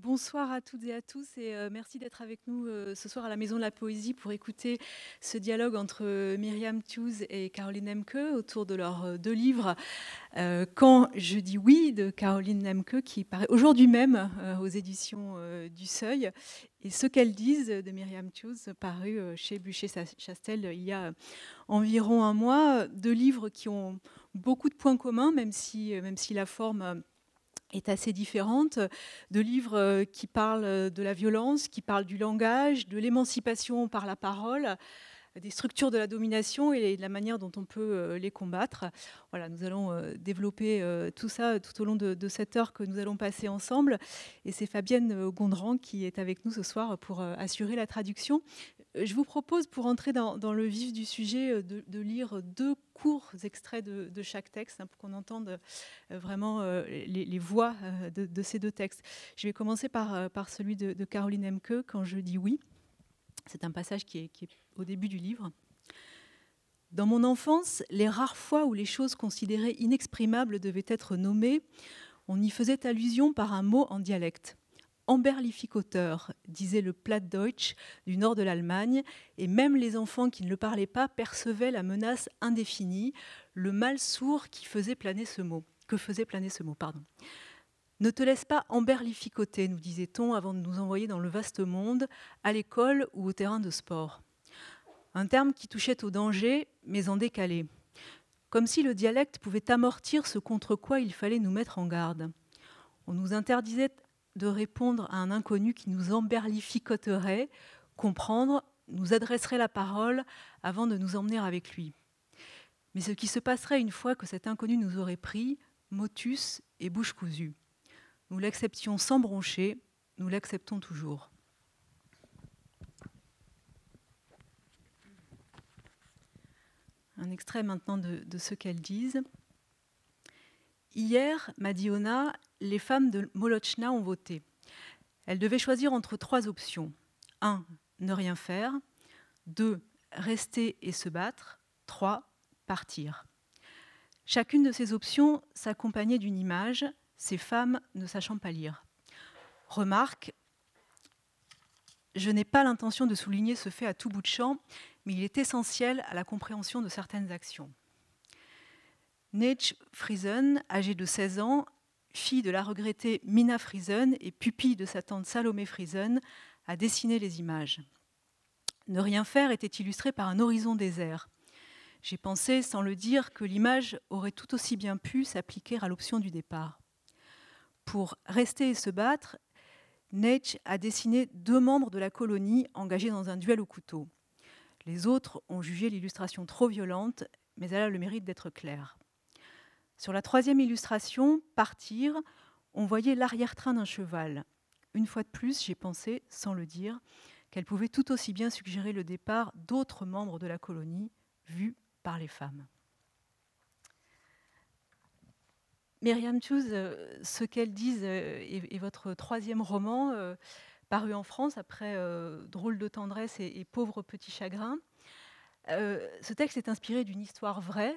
Bonsoir à toutes et à tous et merci d'être avec nous ce soir à la Maison de la Poésie pour écouter ce dialogue entre Myriam Tooze et Caroline Nemke autour de leurs deux livres. Quand je dis oui de Caroline Nemke qui paraît aujourd'hui même aux éditions du Seuil et Ce qu'elles disent de Myriam Tooze paru chez Bucher-Chastel il y a environ un mois. Deux livres qui ont beaucoup de points communs même si la forme est assez différente, de livres qui parlent de la violence, qui parlent du langage, de l'émancipation par la parole, des structures de la domination et de la manière dont on peut les combattre. Voilà, nous allons développer tout ça tout au long de cette heure que nous allons passer ensemble. Et c'est Fabienne Gondran qui est avec nous ce soir pour assurer la traduction. Je vous propose, pour entrer dans le vif du sujet, de lire deux courts extraits de chaque texte, pour qu'on entende vraiment les voix de ces deux textes. Je vais commencer par celui de Caroline Emke, Quand je dis oui. C'est un passage qui est au début du livre. Dans mon enfance, les rares fois où les choses considérées inexprimables devaient être nommées, on y faisait allusion par un mot en dialecte. Amberlificoteur, disait le Plattdeutsch du nord de l'Allemagne, et même les enfants qui ne le parlaient pas percevaient la menace indéfinie, le mal sourd qui faisait planer ce mot. Que faisait planer ce mot, pardon. Ne te laisse pas amberlificoter, nous disait-on avant de nous envoyer dans le vaste monde, à l'école ou au terrain de sport. Un terme qui touchait au danger, mais en décalé. Comme si le dialecte pouvait amortir ce contre quoi il fallait nous mettre en garde. On nous interdisait de répondre à un inconnu qui nous amberlificoterait, comprendre, nous adresserait la parole avant de nous emmener avec lui. Mais ce qui se passerait une fois que cet inconnu nous aurait pris, motus et bouche cousue. Nous l'acceptions sans broncher, nous l'acceptons toujours. Un extrait maintenant de Ce qu'elles disent. Hier, m'a dit Ona, les femmes de Molochna ont voté. Elles devaient choisir entre trois options. 1. Ne rien faire. 2. Rester et se battre. 3. Partir. Chacune de ces options s'accompagnait d'une image, ces femmes ne sachant pas lire. Remarque, je n'ai pas l'intention de souligner ce fait à tout bout de champ, mais il est essentiel à la compréhension de certaines actions. Neige Friesen, âgée de 16 ans, fille de la regrettée Mina Friesen et pupille de sa tante Salomé Friesen, a dessiné les images. Ne rien faire était illustré par un horizon désert. J'ai pensé, sans le dire, que l'image aurait tout aussi bien pu s'appliquer à l'option du départ. Pour rester et se battre, Neige a dessiné deux membres de la colonie engagés dans un duel au couteau. Les autres ont jugé l'illustration trop violente, mais elle a le mérite d'être claire. Sur la troisième illustration, Partir, on voyait l'arrière-train d'un cheval. Une fois de plus, j'ai pensé, sans le dire, qu'elle pouvait tout aussi bien suggérer le départ d'autres membres de la colonie, vus par les femmes. Myriam Tooze, Ce qu'elles disent est votre troisième roman, paru en France après Drôle de tendresse et Pauvre petit chagrin. Ce texte est inspiré d'une histoire vraie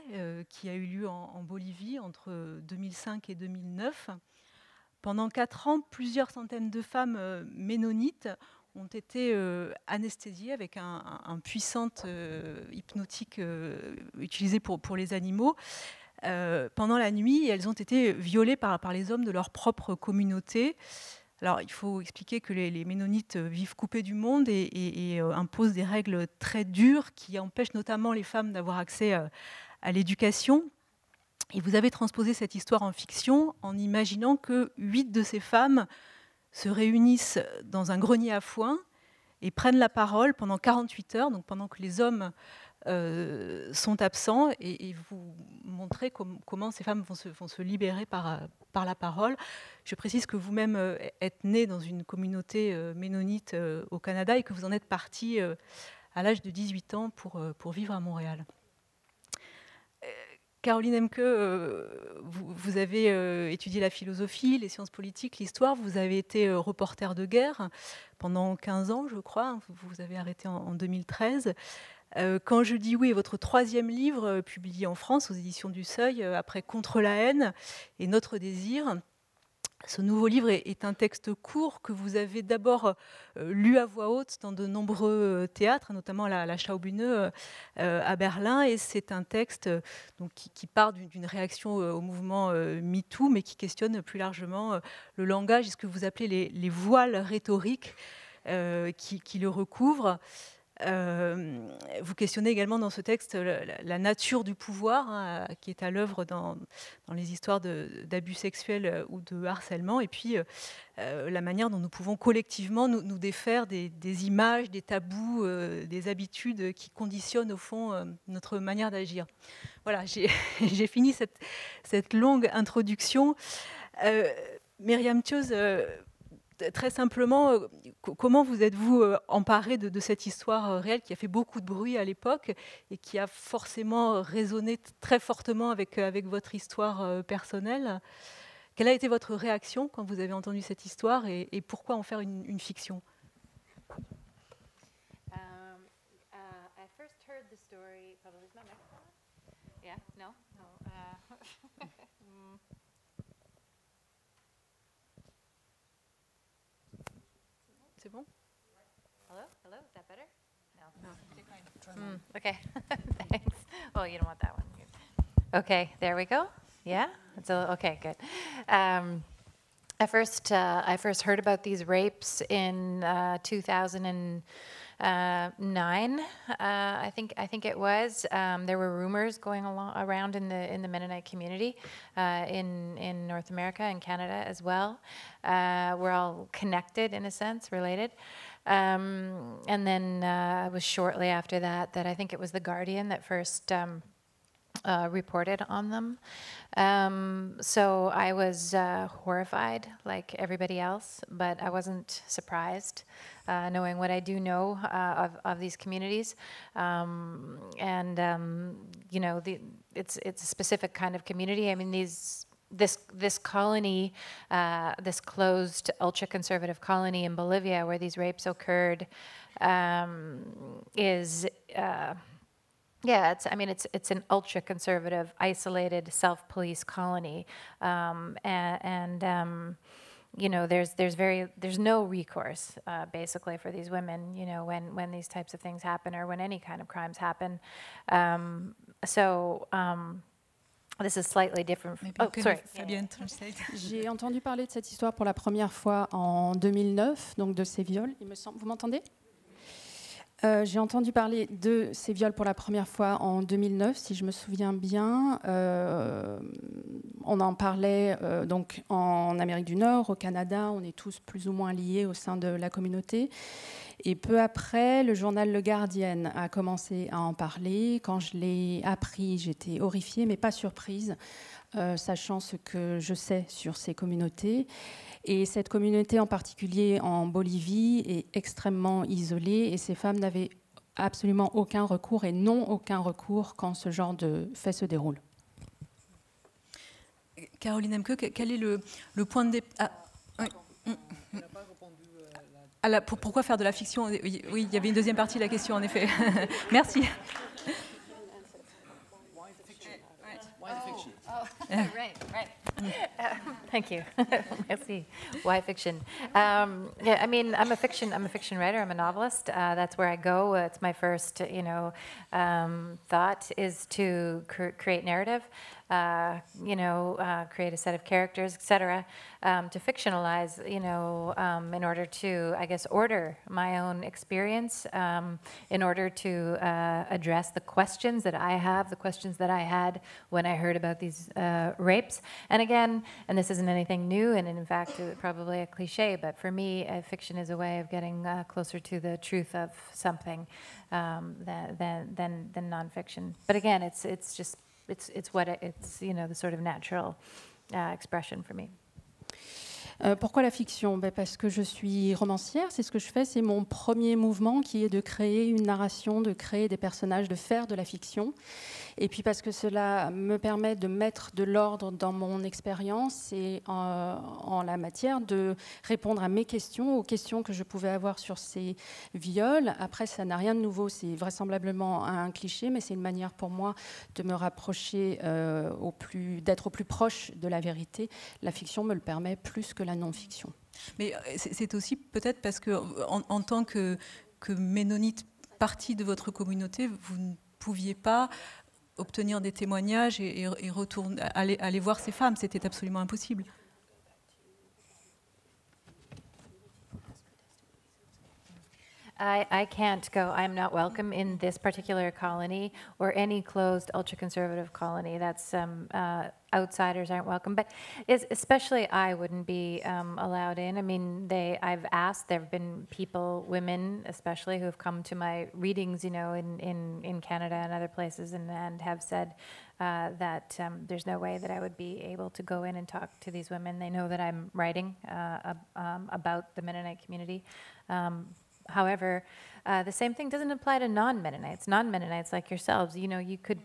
qui a eu lieu en Bolivie entre 2005 et 2009. Pendant 4 ans, plusieurs centaines de femmes ménonites ont été anesthésiées avec un puissant hypnotique utilisé pour les animaux. Pendant la nuit, elles ont été violées par les hommes de leur propre communauté. Alors, il faut expliquer que les ménonites vivent coupés du monde et imposent des règles très dures qui empêchent notamment les femmes d'avoir accès à l'éducation. Et vous avez transposé cette histoire en fiction en imaginant que 8 de ces femmes se réunissent dans un grenier à foin et prennent la parole pendant 48 heures, donc pendant que les hommes sont absents, et vous montrez comment ces femmes vont se libérer par la parole. Je précise que vous-même êtes né dans une communauté ménonite au Canada et que vous en êtes parti à l'âge de 18 ans pour vivre à Montréal. Caroline Emke, vous avez étudié la philosophie, les sciences politiques, l'histoire. Vous avez été reporter de guerre pendant 15 ans, je crois. Vous avez arrêté en 2013. Quand je dis oui est votre troisième livre publié en France aux éditions du Seuil, après Contre la haine et Notre désir. Ce nouveau livre est un texte court que vous avez d'abord lu à voix haute dans de nombreux théâtres, notamment la Schaubühne à Berlin. Et c'est un texte donc, qui part d'une réaction au mouvement MeToo, mais qui questionne plus largement le langage et ce que vous appelez les voiles rhétoriques qui le recouvrent. Vous questionnez également dans ce texte la nature du pouvoir hein, qui est à l'œuvre dans les histoires d'abus sexuels ou de harcèlement, et puis la manière dont nous pouvons collectivement nous défaire des images, des tabous, des habitudes qui conditionnent au fond notre manière d'agir. Voilà, j'ai fini cette longue introduction. Myriam Tjoos, très simplement, comment vous êtes-vous emparée de cette histoire réelle qui a fait beaucoup de bruit à l'époque et qui a forcément résonné très fortement avec votre histoire personnelle? Quelle a été votre réaction quand vous avez entendu cette histoire et pourquoi en faire une fiction? I first heard the story. Probably is my microphone? Yeah. No. C'est bon? Hello? Is that better? No. Okay. Thanks. Oh, you don't want that one. Okay, there we go. Yeah? Okay, good. I first heard about these rapes in 2009. I think it was. There were rumors going around in the Mennonite community in North America and Canada as well. We're all connected in a sense, related. And then it was shortly after that I think it was The Guardian that first reported on them. So I was horrified like everybody else, but I wasn't surprised knowing what I do know of these communities. You know, it's a specific kind of community. I mean, this colony, this closed ultra-conservative colony in Bolivia where these rapes occurred is... yeah, it's an ultra-conservative, isolated, self-police colony, you know, there's no recourse basically for these women, you know, when these types of things happen or when any kind of crimes happen. This is slightly different. Oh, sorry. Fabienne, translate. J'ai entendu parler de cette histoire pour la première fois en 2009, donc de ces viols, il me semble. Vous m'entendez? J'ai entendu parler de ces viols pour la première fois en 2009, si je me souviens bien. On en parlait donc en Amérique du Nord, au Canada. On est tous plus ou moins liés au sein de la communauté. Et peu après, le journal Le Guardian a commencé à en parler. Quand je l'ai appris, j'étais horrifiée, mais pas surprise, sachant ce que je sais sur ces communautés. Et cette communauté en particulier en Bolivie est extrêmement isolée et ces femmes n'avaient absolument aucun recours et n'ont aucun recours quand ce genre de fait se déroule. Caroline Emke, quel est le point de départ? Pourquoi faire de la fiction? Oui, il y avait une deuxième partie de la question en effet. Merci. Right. Thank you. Merci. Why fiction? Yeah, I mean, I'm a fiction writer. I'm a novelist. That's where I go. It's my first, you know, thought is to create narrative. Create a set of characters, etc., to fictionalize, in order to, I guess, order my own experience, in order to address the questions that I have, the questions that I had when I heard about these rapes. And again, and this isn't anything new, and in fact, probably a cliche, but for me, fiction is a way of getting closer to the truth of something than nonfiction. But again, it's the sort of natural expression for me. Pourquoi la fiction? Parce que je suis romancière, c'est ce que je fais, c'est mon premier mouvement qui est de créer une narration, de créer des personnages, de faire de la fiction. et puis parce que cela me permet de mettre de l'ordre dans mon expérience et en la matière de répondre à mes questions, aux questions que je pouvais avoir sur ces viols. Après, ça n'a rien de nouveau, c'est vraisemblablement un cliché, mais c'est une manière pour moi de me rapprocher, d'être au plus proche de la vérité. La fiction me le permet plus que la non-fiction. Mais c'est aussi peut-être parce que en tant que ménonite, partie de votre communauté, vous ne pouviez pas obtenir des témoignages et aller voir ces femmes. C'était absolument impossible. I can't go. I'm not welcome in this particular colony or any closed ultra-conservative colony. That's outsiders aren't welcome. But especially I wouldn't be allowed in. I mean, I've asked. There have been people, women especially, who have come to my readings, you know, in Canada and other places, and have said that there's no way that I would be able to go in and talk to these women. They know that I'm writing about the Mennonite community. However, the same thing doesn't apply to non-Mennonites. Non-Mennonites like yourselves, you know, you could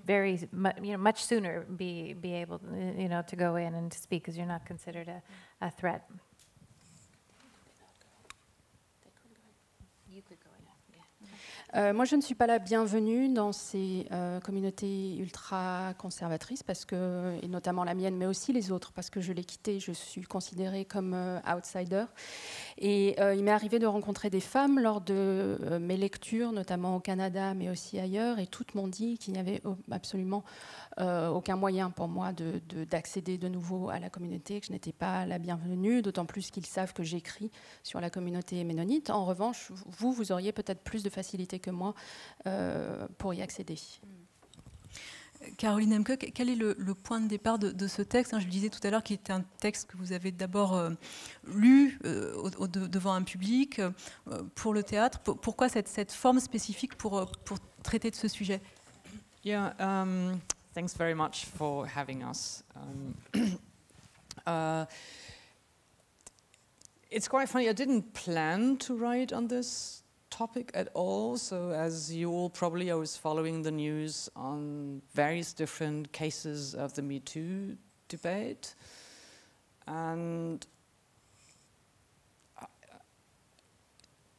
much sooner be able, you know, to go in and to speak because you're not considered a threat. You could go in. Moi, je ne suis pas la bienvenue dans ces communautés ultra-conservatrices, et notamment la mienne, mais aussi les autres, parce que je l'ai quittée, je suis considérée comme outsider. Et il m'est arrivé de rencontrer des femmes lors de mes lectures, notamment au Canada, mais aussi ailleurs, et toutes m'ont dit qu'il n'y avait absolument aucun moyen pour moi d'accéder de nouveau à la communauté, que je n'étais pas la bienvenue, d'autant plus qu'ils savent que j'écris sur la communauté ménonite. En revanche, vous auriez peut-être plus de facilité que moi pour y accéder. Caroline Emke, quel est le point de départ de ce texte? Je le disais tout à l'heure qu'il était un texte que vous avez d'abord lu devant un public pour le théâtre. Pourquoi cette forme spécifique pour traiter de ce sujet? Yeah, thanks very much for having us. It's quite funny, I didn't plan to write on this topic at all. So as you all probably, I was following the news on various different cases of the Me Too debate. And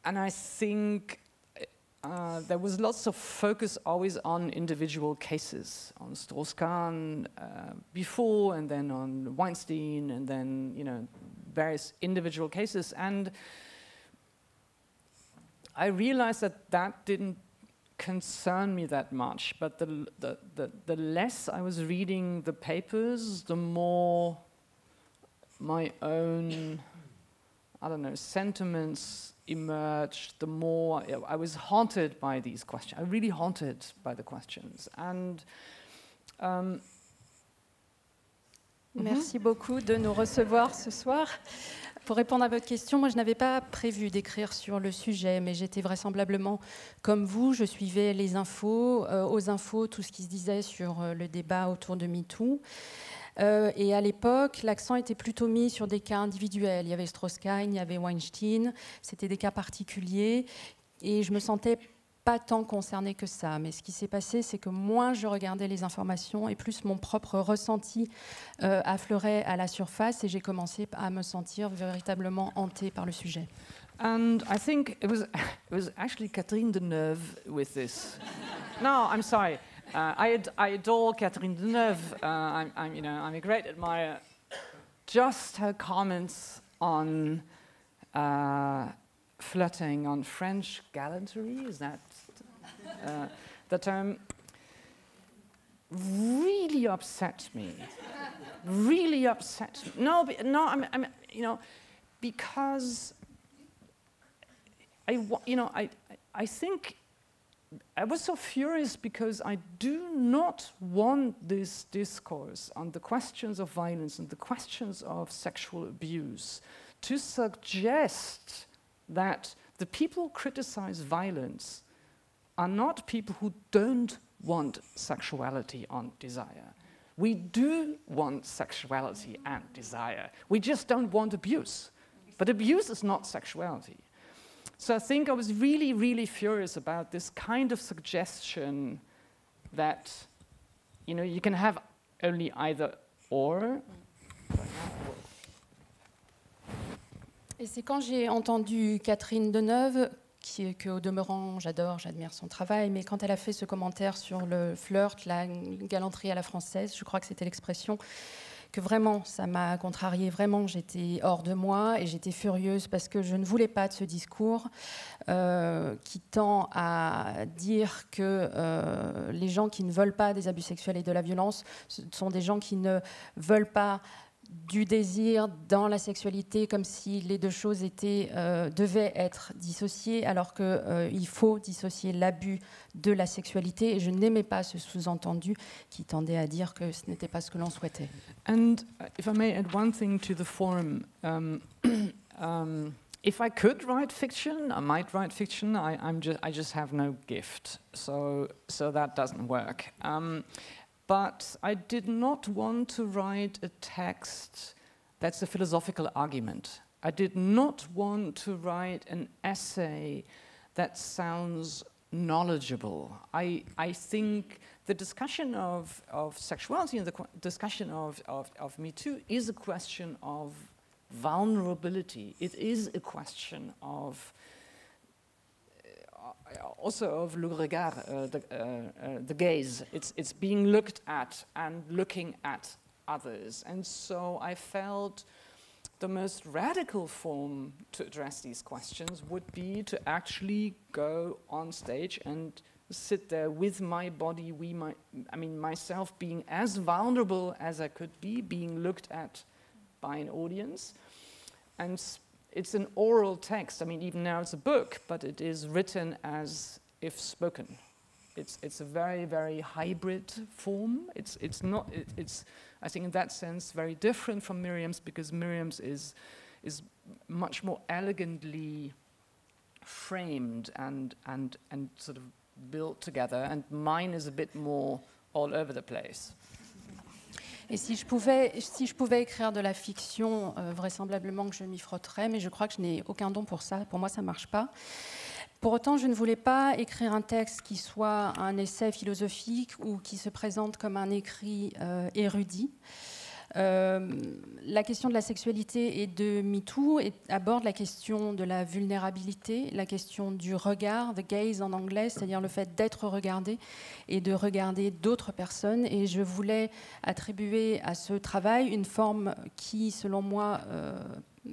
I think there was lots of focus always on individual cases, on Strauss-Kahn before, and then on Weinstein, and then, you know, various individual cases. And I realized that didn't concern me that much, but the less I was reading the papers, the more my own, I don't know, sentiments emerged, the more I was haunted by these questions. I'm really haunted by the questions. And Merci beaucoup de nous recevoir ce soir. Pour répondre à votre question, moi je n'avais pas prévu d'écrire sur le sujet, mais j'étais vraisemblablement comme vous, je suivais les infos, aux infos, tout ce qui se disait sur le débat autour de MeToo. Et à l'époque, l'accent était plutôt mis sur des cas individuels. Il y avait Strauss-Kahn, il y avait Weinstein, c'était des cas particuliers, et je me sentais pas tant concernée que ça. Mais ce qui s'est passé, c'est que moins je regardais les informations et plus mon propre ressenti affleurait à la surface, et j'ai commencé à me sentir véritablement hantée par le sujet. And I think it was actually Catherine Deneuve with this. No, I'm sorry. I adore Catherine Deneuve. I'm a great admirer. Just her comments on flirting, on French gallantry, is that the term? Really upset me. Really upset me. No, I'm you know, because I think I was so furious because I do not want this discourse on the questions of violence and the questions of sexual abuse to suggest that the people who criticize violence are not people who don't want sexuality and desire. We do want sexuality and desire. We just don't want abuse. But abuse is not sexuality. So I think I was really, really furious about this kind of suggestion that you know, you can have only either or. Et c'est quand j'ai entendu Catherine Deneuve, que au demeurant j'admire son travail, mais quand elle a fait ce commentaire sur le flirt, la galanterie à la française, je crois que c'était l'expression, que vraiment ça m'a contrariée, vraiment j'étais hors de moi et j'étais furieuse parce que je ne voulais pas de ce discours qui tend à dire que les gens qui ne veulent pas des abus sexuels et de la violence ce sont des gens qui ne veulent pas du désir dans la sexualité, comme si les deux choses devaient être dissociées, alors qu'il faut dissocier l'abus de la sexualité. Et je n'aimais pas ce sous-entendu qui tendait à dire que ce n'était pas ce que l'on souhaitait. And if I may add one thing to the forum, if I could write fiction, I might write fiction. I just have no gift, so that doesn't work. But I did not want to write a text that's a philosophical argument. I did not want to write an essay that sounds knowledgeable. I think the discussion of sexuality and the discussion of Me Too is a question of vulnerability. It is a question of also of le regard, the gaze. It's being looked at and looking at others. And so I felt the most radical form to address these questions would be to actually go on stage and sit there with my body, myself being as vulnerable as I could be, being looked at by an audience. And it's an oral text. I mean, even now it's a book, but it is written as if spoken. It's a very, very hybrid form. It's I think in that sense very different from Miriam's, because Miriam's is much more elegantly framed and sort of built together, and mine is a bit more all over the place. Et si je pouvais écrire de la fiction, vraisemblablement que je m'y frotterais, mais je crois que je n'ai aucun don pour ça. Pour moi, ça ne marche pas. Pour autant, je ne voulais pas écrire un texte qui soit un essai philosophique ou qui se présente comme un écrit érudit. La question de la sexualité et de MeToo aborde la question de la vulnérabilité, la question du regard, the gaze en anglais, c'est-à-dire le fait d'être regardé et de regarder d'autres personnes. Et je voulais attribuer à ce travail une forme qui, selon moi,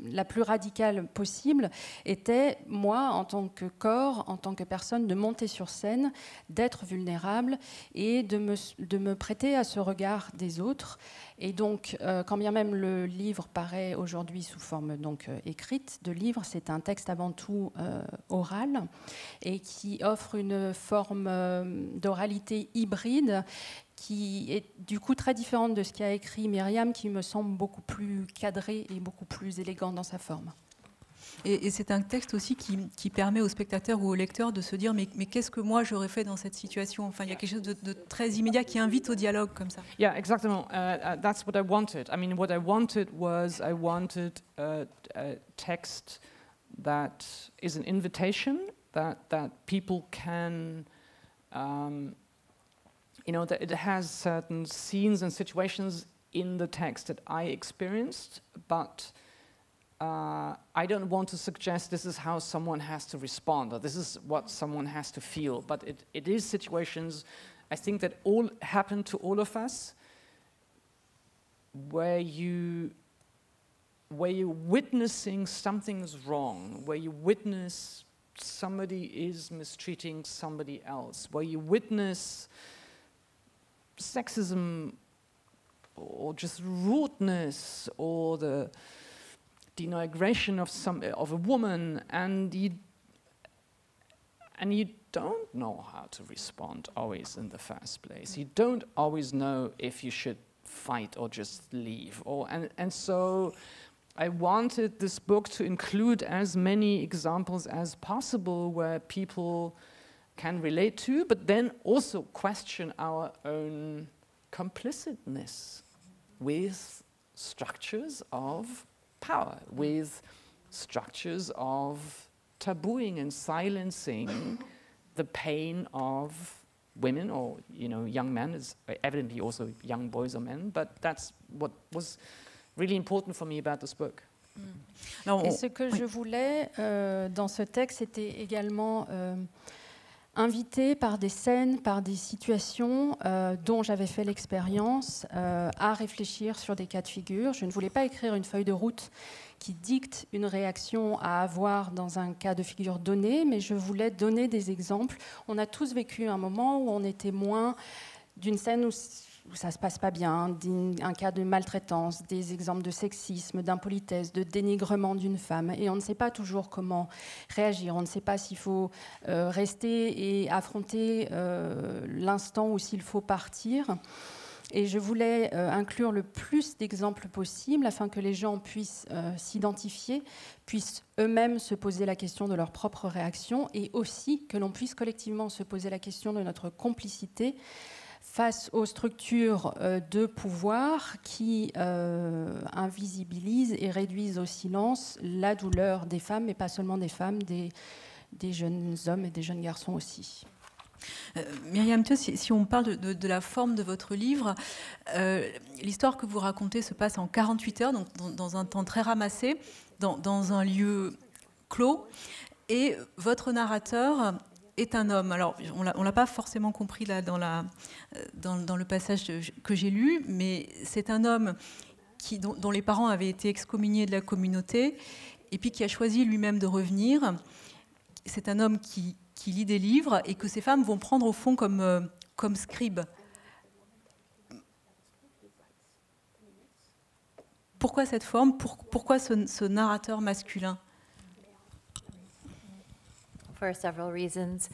la plus radicale possible, était, moi, en tant que corps, en tant que personne, de monter sur scène, d'être vulnérable et de me prêter à ce regard des autres. Et donc, quand bien même le livre paraît aujourd'hui sous forme écrite de livre, c'est un texte avant tout oral et qui offre une forme d'oralité hybride qui est du coup très différente de ce qu'a écrit Myriam, qui me semble beaucoup plus cadré et beaucoup plus élégant dans sa forme. Et c'est un texte aussi qui permet au spectateur ou au lecteur de se dire mais qu'est-ce que moi j'aurais fait dans cette situation. Enfin, il y a quelque chose de très immédiat qui invite au dialogue comme ça. Yeah, exactement. That's what I wanted. I mean, what I wanted was I wanted a text that is an invitation that people can. That it has certain scenes and situations in the text that I experienced, but I don't want to suggest this is how someone has to respond or this is what someone has to feel, but it is situations, I think, that all happen to all of us where you're witnessing something's wrong, where you witness somebody is mistreating somebody else, where you witness sexism or just rudeness or the denigration of a woman, and you don't know how to respond always in the first place. You don't always know if you should fight or just leave. And so I wanted this book to include as many examples as possible where people can relate to, but then also question our own complicitness with structures of power, with structures of tabooing and silencing the pain of women or young men. It's evidently also young boys or men, but that's what was really important for me about this book. Et ce que je voulais dans ce texte, c'était également inviter par des scènes, par des situations dont j'avais fait l'expérience, à réfléchir sur des cas de figure. Je ne voulais pas écrire une feuille de route qui dicte une réaction à avoir dans un cas de figure donné, mais je voulais donner des exemples. On a tous vécu un moment où on est témoin d'une scène où ça ne se passe pas bien, un cas de maltraitance, des exemples de sexisme, d'impolitesse, de dénigrement d'une femme. Et on ne sait pas toujours comment réagir. On ne sait pas s'il faut rester et affronter l'instant ou s'il faut partir. Et je voulais inclure le plus d'exemples possible afin que les gens puissent s'identifier, puissent eux-mêmes se poser la question de leur propre réaction et aussi que l'on puisse collectivement se poser la question de notre complicité face aux structures de pouvoir qui invisibilisent et réduisent au silence la douleur des femmes, mais pas seulement des femmes, des jeunes hommes et des jeunes garçons aussi. Myriam Thieu, si on parle de la forme de votre livre, l'histoire que vous racontez se passe en 48 heures, donc dans un temps très ramassé, dans un lieu clos, et votre narrateur est un homme. Alors, on ne l'a pas forcément compris là dans le passage que j'ai lu, mais c'est un homme dont les parents avaient été excommuniés de la communauté et puis qui a choisi lui-même de revenir. C'est un homme qui lit des livres et que ces femmes vont prendre au fond comme scribe. Pourquoi cette forme ? Pourquoi ce narrateur masculin ? For several reasons.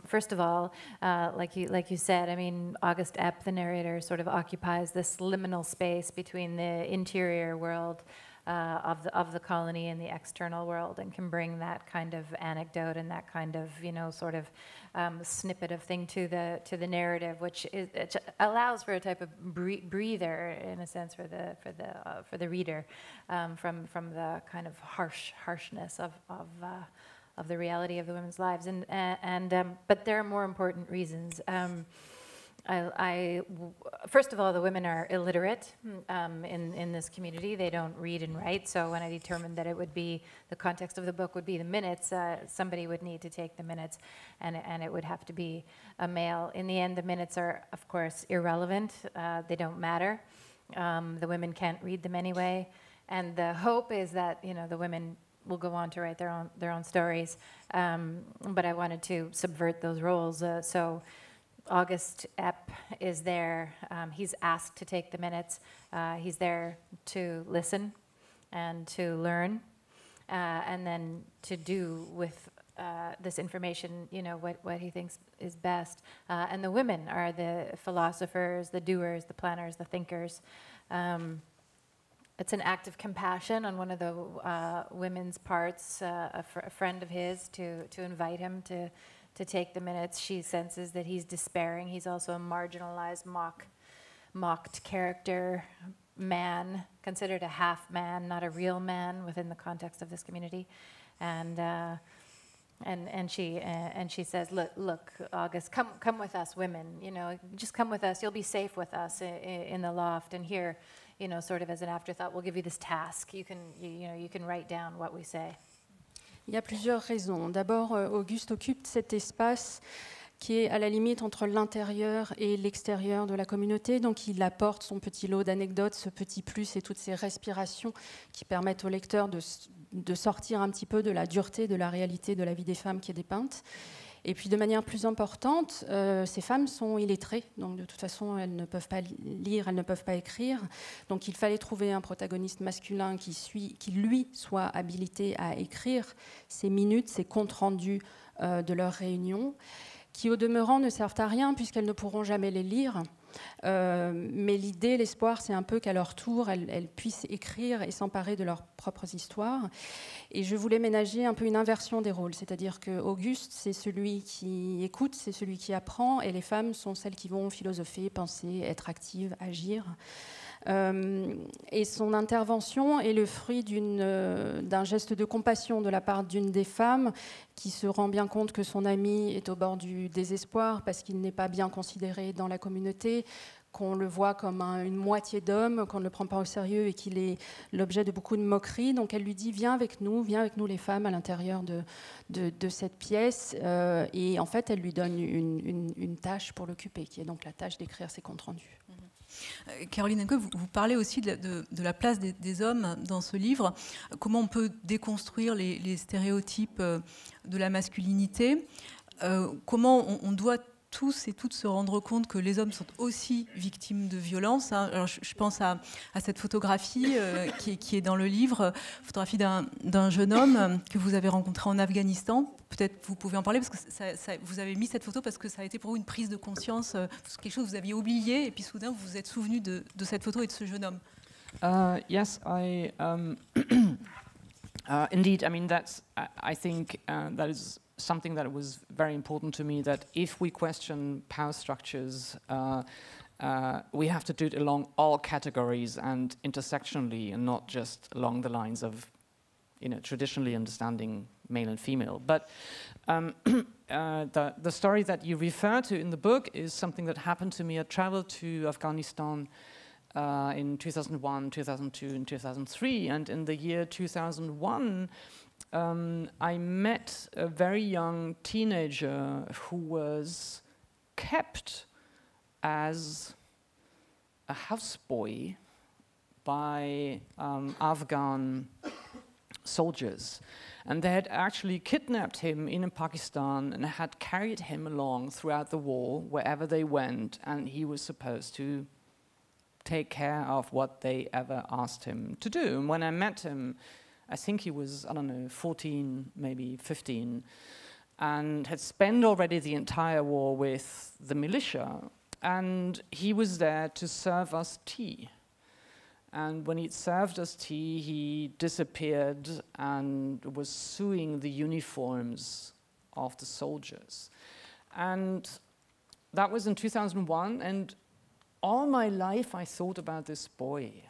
First of all, like you said, I mean, August Epp, the narrator, sort of occupies this liminal space between the interior world of the colony and the external world, and can bring that kind of anecdote and that kind of sort of snippet of thing to the narrative, which it allows for a type of breather in a sense for the reader from the kind of harshness of the reality of the women's lives, but there are more important reasons. First of all, the women are illiterate in this community. They don't read and write. So when I determined that it would be the context of the book would be the minutes, somebody would need to take the minutes, and it would have to be a male. In the end, the minutes are, of course, irrelevant. They don't matter. The women can't read them anyway, and the hope is that the women will go on to write their own stories. But I wanted to subvert those roles. So August Epp is there. He's asked to take the minutes. He's there to listen and to learn, and then to do with this information, what he thinks is best. And the women are the philosophers, the doers, the planners, the thinkers. It's an act of compassion on one of the women's parts, a friend of his, to invite him to take the minutes. She senses that he's despairing. He's also a marginalized, mocked character, man, considered a half man, not a real man within the context of this community. And she says, look, August, come with us, women. Just come with us. You'll be safe with us in the loft. And here, sort of as an afterthought, we'll give you this task. You can write down what we say. Il y a plusieurs raisons. D'abord, Auguste occupe cet espace qui est à la limite entre l'intérieur et l'extérieur de la communauté. Donc il apporte son petit lot d'anecdotes, ce petit plus et toutes ces respirations qui permettent au lecteur de sortir un petit peu de la dureté, de la réalité de la vie des femmes qui est dépeinte. Et puis de manière plus importante, ces femmes sont illettrées, donc de toute façon elles ne peuvent pas lire, elles ne peuvent pas écrire. Donc il fallait trouver un protagoniste masculin qui lui soit habilité à écrire ces minutes, ces comptes rendus de leurs réunions, qui au demeurant ne servent à rien puisqu'elles ne pourront jamais les lire. Mais l'idée, l'espoir, c'est un peu qu'à leur tour, elles puissent écrire et s'emparer de leurs propres histoires. Et je voulais ménager un peu une inversion des rôles, c'est-à-dire que Auguste, c'est celui qui écoute, c'est celui qui apprend, et les femmes sont celles qui vont philosopher, penser, être actives, agir. Et son intervention est le fruit d'un geste de compassion de la part d'une des femmes qui se rend bien compte que son ami est au bord du désespoir parce qu'il n'est pas bien considéré dans la communauté, qu'on le voit comme une moitié d'homme, qu'on ne le prend pas au sérieux et qu'il est l'objet de beaucoup de moqueries. Donc elle lui dit « Viens avec nous les femmes à l'intérieur de cette pièce ». Et en fait, elle lui donne une tâche pour l'occuper, qui est donc la tâche d'écrire ses comptes rendus. Caroline Nemke, vous parlez aussi de la place des hommes dans ce livre. Comment on peut déconstruire les stéréotypes de la masculinité, comment on doit tous et toutes se rendre compte que les hommes sont aussi victimes de violences. Alors, je pense à cette photographie qui est dans le livre, photographie d'un jeune homme que vous avez rencontré en Afghanistan. Peut-être vous pouvez en parler, parce que vous avez mis cette photo parce que ça a été pour vous une prise de conscience, quelque chose que vous aviez oublié, et puis soudain vous vous êtes souvenu de cette photo et de ce jeune homme. Yes, indeed. I mean, I think that is something that was very important to me, that if we question power structures, we have to do it along all categories and intersectionally, and not just along the lines of, traditionally understanding male and female. But the story that you refer to in the book is something that happened to me. I traveled to Afghanistan in 2001, 2002, and 2003, and in the year 2001, I met a very young teenager who was kept as a houseboy by Afghan soldiers. And they had actually kidnapped him in Pakistan and had carried him along throughout the war, wherever they went, and he was supposed to take care of what they ever asked him to do. And when I met him, I think he was, 14, maybe 15, and had spent already the entire war with the militia. And he was there to serve us tea. And when he'd served us tea, he disappeared and was suing the uniforms of the soldiers. And that was in 2001, and all my life I thought about this boy.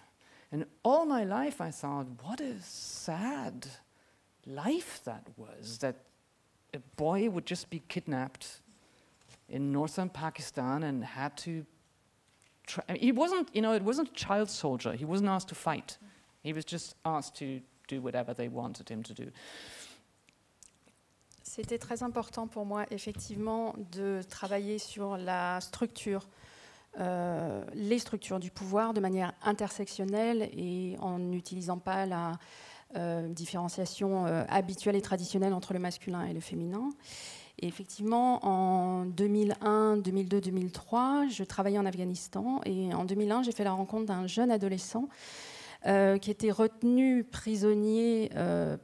And all my life I thought, what a sad life that was, that a boy would just be kidnapped in northern Pakistan and had to he wasn't, it wasn't a child soldier. He wasn't asked to fight. He was just asked to do whatever they wanted him to do. C'était très important pour moi, effectivement, de travailler sur la structure, les structures du pouvoir de manière intersectionnelle et en n'utilisant pas la différenciation habituelle et traditionnelle entre le masculin et le féminin. Et effectivement, en 2001, 2002, 2003, je travaillais en Afghanistan. Et en 2001, j'ai fait la rencontre d'un jeune adolescent qui était retenu prisonnier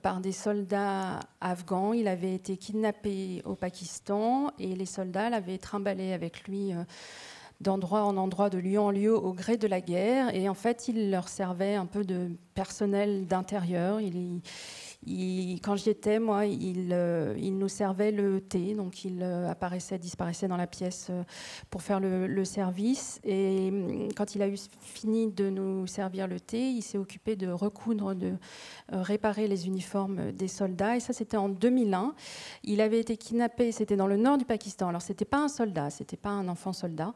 par des soldats afghans. Il avait été kidnappé au Pakistan et les soldats l'avaient trimballé avec lui d'endroit en endroit, de lieu en lieu, au gré de la guerre. Et en fait, il leur servait un peu de personnel d'intérieur. Quand j'y étais, moi, il nous servait le thé, donc il apparaissait, disparaissait dans la pièce pour faire le service. Et quand il a eu fini de nous servir le thé, il s'est occupé de recoudre, de réparer les uniformes des soldats. Et ça, c'était en 2001. Il avait été kidnappé, c'était dans le nord du Pakistan. Alors, c'était pas un soldat, c'était pas un enfant soldat.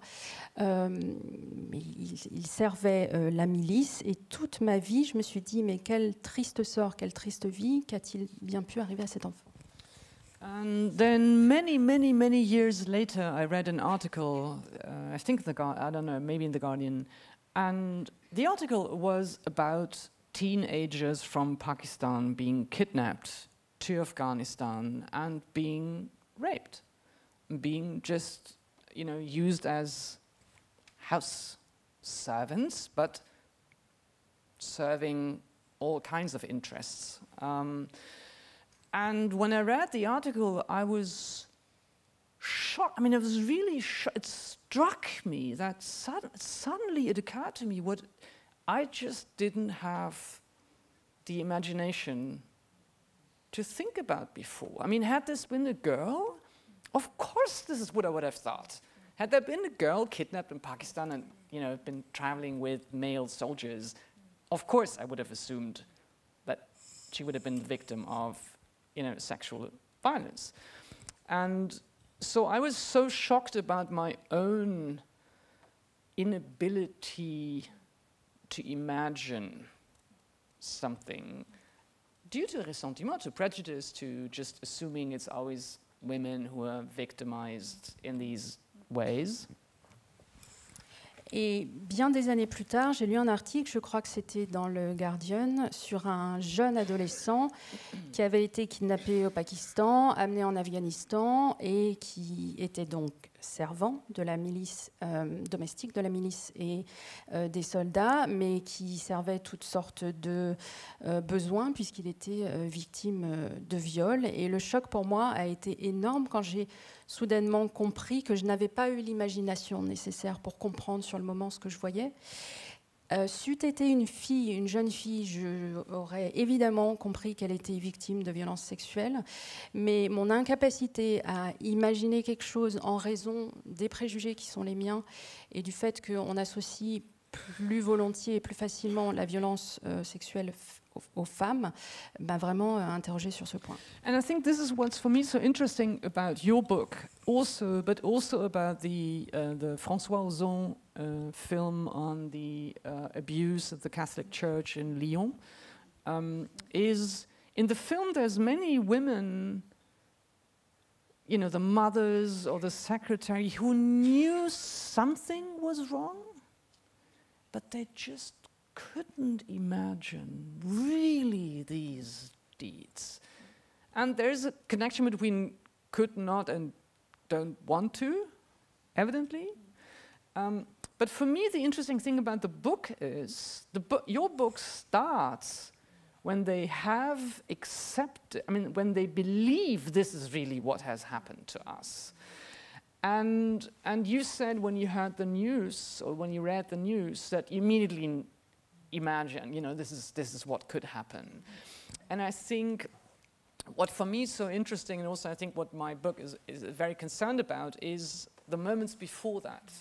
Mais il servait la milice. Et toute ma vie, je me suis dit, mais quel triste sort, quelle triste vie. Qu'a-t-il bien pu arriver à cet enfant? And then many years later, I read an article, I think I don't know, maybe in The Guardian, and the article was about teenagers from Pakistan being kidnapped to Afghanistan and being raped, being just, used as house servants, but serving all kinds of interests. And when I read the article, I was shocked. I mean, it was really it struck me that suddenly it occurred to me what I just didn't have the imagination to think about before. I mean, had this been a girl, of course this is what I would have thought. Had there been a girl kidnapped in Pakistan and, you know, been traveling with male soldiers, of course I would have assumed that she would have been the victim of, you know, sexual violence. And so I was so shocked about my own inability to imagine something due to ressentiment, to prejudice, to just assuming it's always women who are victimized in these ways. Et bien des années plus tard, j'ai lu un article, je crois que c'était dans le Guardian, sur un jeune adolescent qui avait été kidnappé au Pakistan, amené en Afghanistan et qui était donc servant de la milice domestique, de la milice et des soldats, mais qui servait toutes sortes de besoins puisqu'il était victime de viol. Et le choc pour moi a été énorme quand j'ai soudainement compris que je n'avais pas eu l'imagination nécessaire pour comprendre sur le moment ce que je voyais. C'eût été une fille, une jeune fille, j'aurais évidemment compris qu'elle était victime de violences sexuelles, mais mon incapacité à imaginer quelque chose en raison des préjugés qui sont les miens et du fait qu'on associe plus volontiers et plus facilement la violence sexuelle aux femmes, m'a vraiment interrogée sur ce point. And I think this is what's for me so interesting about your book, also, but also about the François Ozon film on the abuse of the Catholic Church in Lyon. Is in the film there's many women, you know, the mothers or the secretary who knew something was wrong, but they just couldn't imagine really these deeds. And there's a connection between could not and don't want to, evidently. But for me, the interesting thing about the book is your book starts when they have accepted, I mean, when they believe this is really what has happened to us. And you said when you heard the news or when you read the news that you immediately imagine, you know, this is what could happen. And I think what for me is so interesting, and also I think what my book is very concerned about, is the moments before that.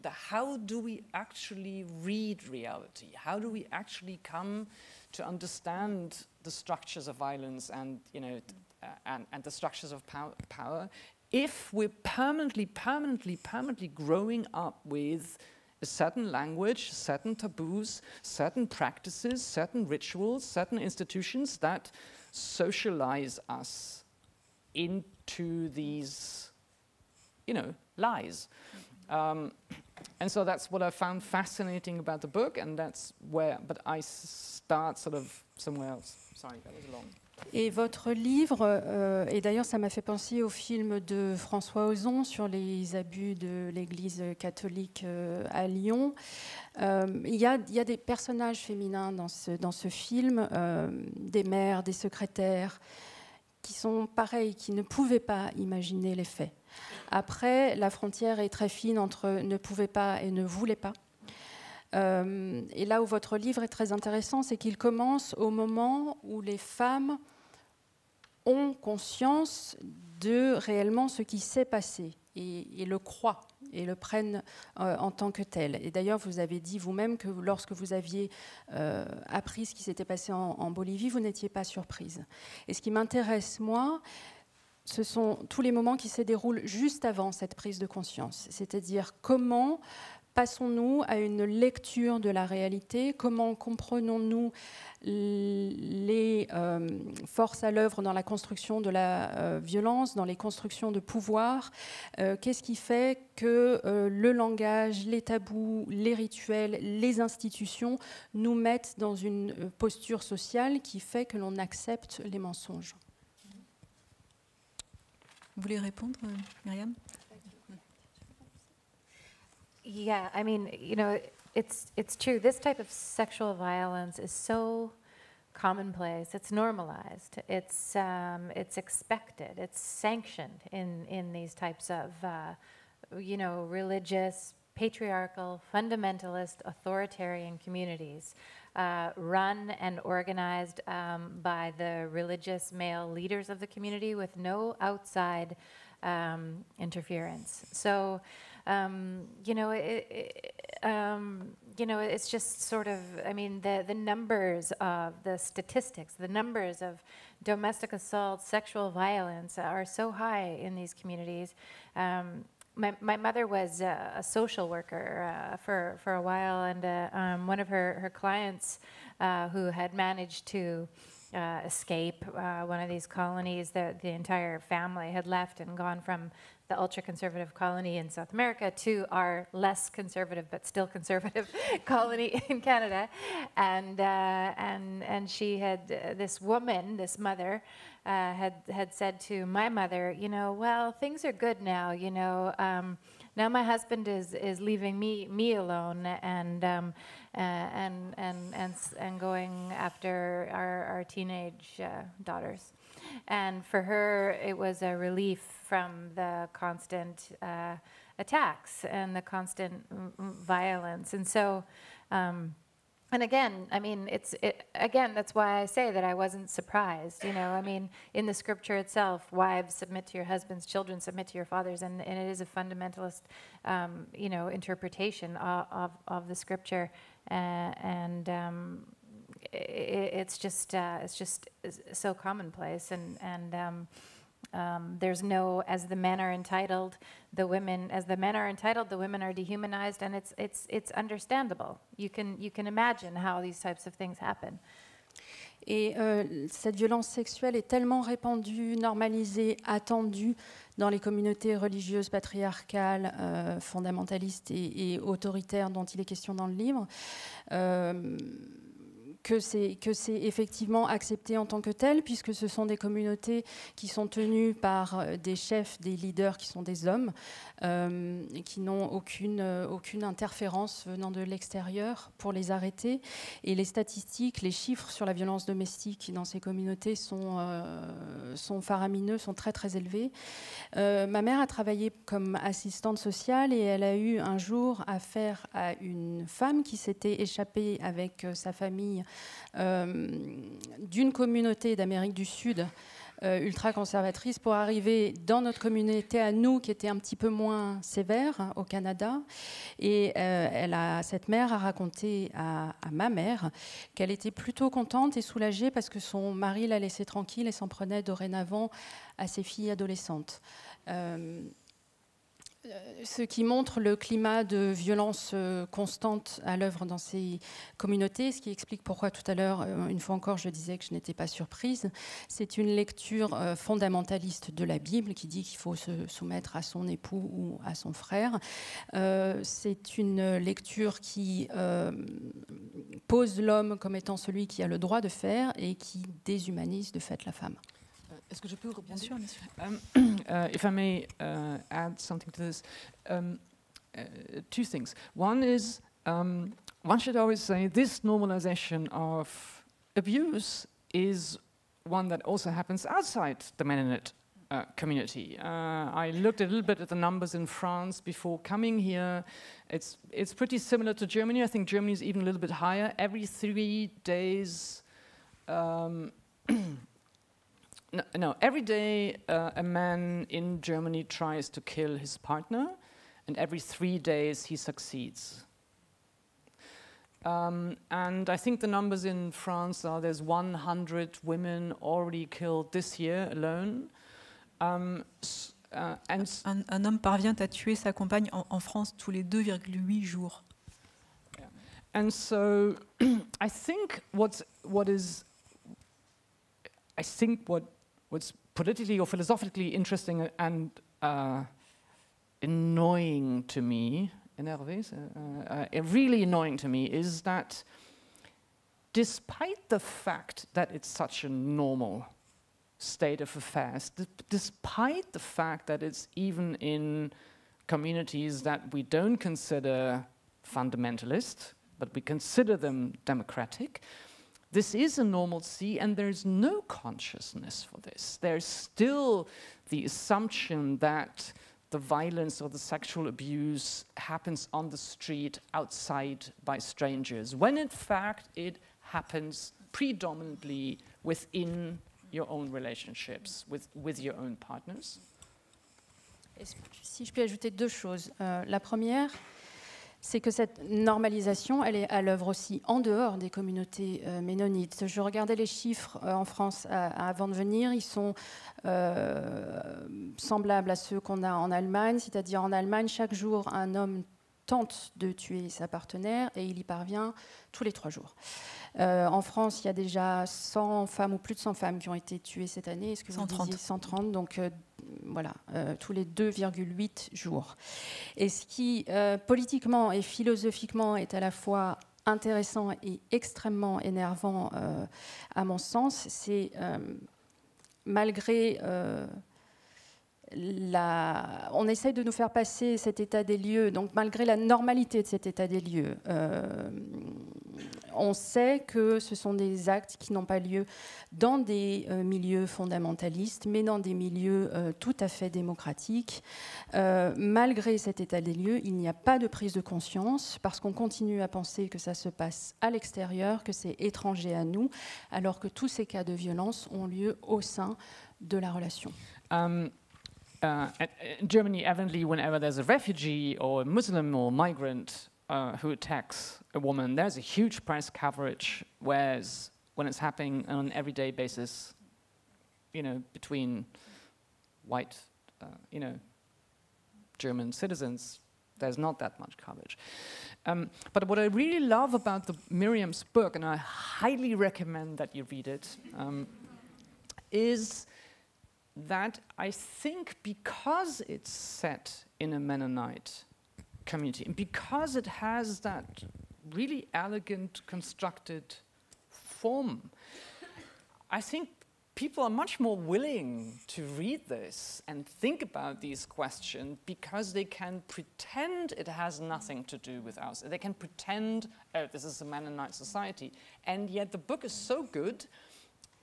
How do we actually read reality? How do we actually come to understand the structures of violence and, you know, and the structures of power if we're permanently growing up with a certain language, certain taboos, certain practices, certain rituals, certain institutions that socialize us into these, you know, lies. And so that's what I found fascinating about the book, and that's where, but I start sort of somewhere else. Sorry, that was long. Et votre livre, et d'ailleurs ça m'a fait penser au film de François Ozon sur les abus de l'Église catholique à Lyon. Il y a des personnages féminins dans ce film, des mères, des secrétaires, qui sont pareils, qui ne pouvaient pas imaginer les faits. Après, la frontière est très fine entre ne pouvait pas et ne voulait pas. Et là où votre livre est très intéressant, c'est qu'il commence au moment où les femmes ont conscience de réellement ce qui s'est passé et le croient et le prennent en tant que tel. Et d'ailleurs, vous avez dit vous-même que lorsque vous aviez appris ce qui s'était passé en Bolivie, vous n'étiez pas surprise. Et ce qui m'intéresse, moi, ce sont tous les moments qui se déroulent juste avant cette prise de conscience, c'est-à-dire comment passons-nous à une lecture de la réalité, comment comprenons-nous les forces à l'œuvre dans la construction de la violence, dans les constructions de pouvoir, qu'est-ce qui fait que le langage, les tabous, les rituels, les institutions nous mettent dans une posture sociale qui fait que l'on accepte les mensonges. Vous voulez répondre, Myriam? Yeah, I mean, you know, it's true. This type of sexual violence is so commonplace. It's normalized. It's expected. It's sanctioned in these types of, you know, religious, patriarchal, fundamentalist, authoritarian communities, run and organized by the religious male leaders of the community with no outside interference. So You know, you know, it's just sort of, I mean, the numbers of the statistics, the numbers of domestic assault, sexual violence are so high in these communities. My mother was a social worker for a while, and one of her clients who had managed to escape one of these colonies, the entire family had left and gone from the ultra-conservative colony in South America to our less conservative but still conservative colony in Canada, and she had this woman, this mother, had said to my mother, you know, well, things are good now, you know. Now my husband is leaving me alone and going after our teenage daughters. And for her, it was a relief from the constant attacks and the constant violence. And so, and again, I mean, again, that's why I say that I wasn't surprised. You know, I mean, in the scripture itself, wives submit to your husbands, children submit to your fathers, and it is a fundamentalist, you know, interpretation of the scripture, it's just so commonplace, and there's no, as the men are entitled, the women are dehumanized, and it's understandable. You can imagine how these types of things happen. Et cette violence sexuelle est tellement répandue, normalisée, attendue dans les communautés religieuses patriarcales, fondamentalistes et autoritaires dont il est question dans le livre, que c'est effectivement accepté en tant que tel, puisque ce sont des communautés qui sont tenues par des chefs, des leaders qui sont des hommes, et qui n'ont aucune interférence venant de l'extérieur pour les arrêter. Et les statistiques, les chiffres sur la violence domestique dans ces communautés sont faramineux, sont très très élevés. Ma mère a travaillé comme assistante sociale et elle a eu un jour affaire à une femme qui s'était échappée avec sa famille d'une communauté d'Amérique du Sud ultra-conservatrice pour arriver dans notre communauté à nous, qui était un petit peu moins sévère, au Canada. Et cette mère a raconté à ma mère qu'elle était plutôt contente et soulagée parce que son mari l'a laissée tranquille et s'en prenait dorénavant à ses filles adolescentes. Ce qui montre le climat de violence constante à l'œuvre dans ces communautés, ce qui explique pourquoi tout à l'heure, une fois encore, je disais que je n'étais pas surprise. C'est une lecture fondamentaliste de la Bible qui dit qu'il faut se soumettre à son époux ou à son frère. C'est une lecture qui pose l'homme comme étant celui qui a le droit de faire et qui déshumanise de fait la femme. Est-ce que je peux répondre? Bien sûr, bien sûr. If I may add something to this, two things. One is, one should always say this normalization of abuse is one that also happens outside the Mennonite community. I looked a little bit at the numbers in France before coming here. It's pretty similar to Germany. I think Germany is even a little bit higher. Every 3 days, No, every day a man in Germany tries to kill his partner, and every 3 days he succeeds. And I think the numbers in France are there's 100 women already killed this year alone. Un homme parvient à tuer sa compagne en France tous les 2,8 jours. Yeah. And so I think what's politically or philosophically interesting and annoying to me, really annoying to me, is that despite the fact that it's such a normal state of affairs, despite the fact that it's even in communities that we don't consider fundamentalist, but we consider them democratic, this is a normalcy, and there's no consciousness for this. There's still the assumption that the violence or the sexual abuse happens on the street outside by strangers, when in fact it happens predominantly within your own relationships, with your own partners. Et si je puis ajouter deux choses. La première, c'est que cette normalisation, elle est à l'œuvre aussi en dehors des communautés ménonites. Je regardais les chiffres en France avant de venir. Ils sont semblables à ceux qu'on a en Allemagne. C'est-à-dire en Allemagne, chaque jour, un homme tente de tuer sa partenaire et il y parvient tous les 3 jours. En France, il y a déjà 100 femmes ou plus de 100 femmes qui ont été tuées cette année. Est-ce que vous 130. disiez 130, donc voilà, tous les 2,8 jours. Et ce qui, politiquement et philosophiquement, est à la fois intéressant et extrêmement énervant, à mon sens, c'est malgré... on essaye de nous faire passer cet état des lieux, donc malgré la normalité de cet état des lieux, on sait que ce sont des actes qui n'ont pas lieu dans des milieux fondamentalistes, mais dans des milieux tout à fait démocratiques. Malgré cet état des lieux, il n'y a pas de prise de conscience, parce qu'on continue à penser que ça se passe à l'extérieur, que c'est étranger à nous, alors que tous ces cas de violence ont lieu au sein de la relation. In Germany, evidently, whenever there's a refugee or a Muslim or migrant who attacks a woman, there's a huge press coverage, whereas when it's happening on an everyday basis, you know, between white, you know, German citizens, there's not that much coverage. But what I really love about Miriam's book, and I highly recommend that you read it, is that I think because it's set in a Mennonite community, and because it has that really elegant, constructed form, I think people are much more willing to read this and think about these questions because they can pretend it has nothing to do with us. They can pretend, oh, this is a Mennonite society. And yet the book is so good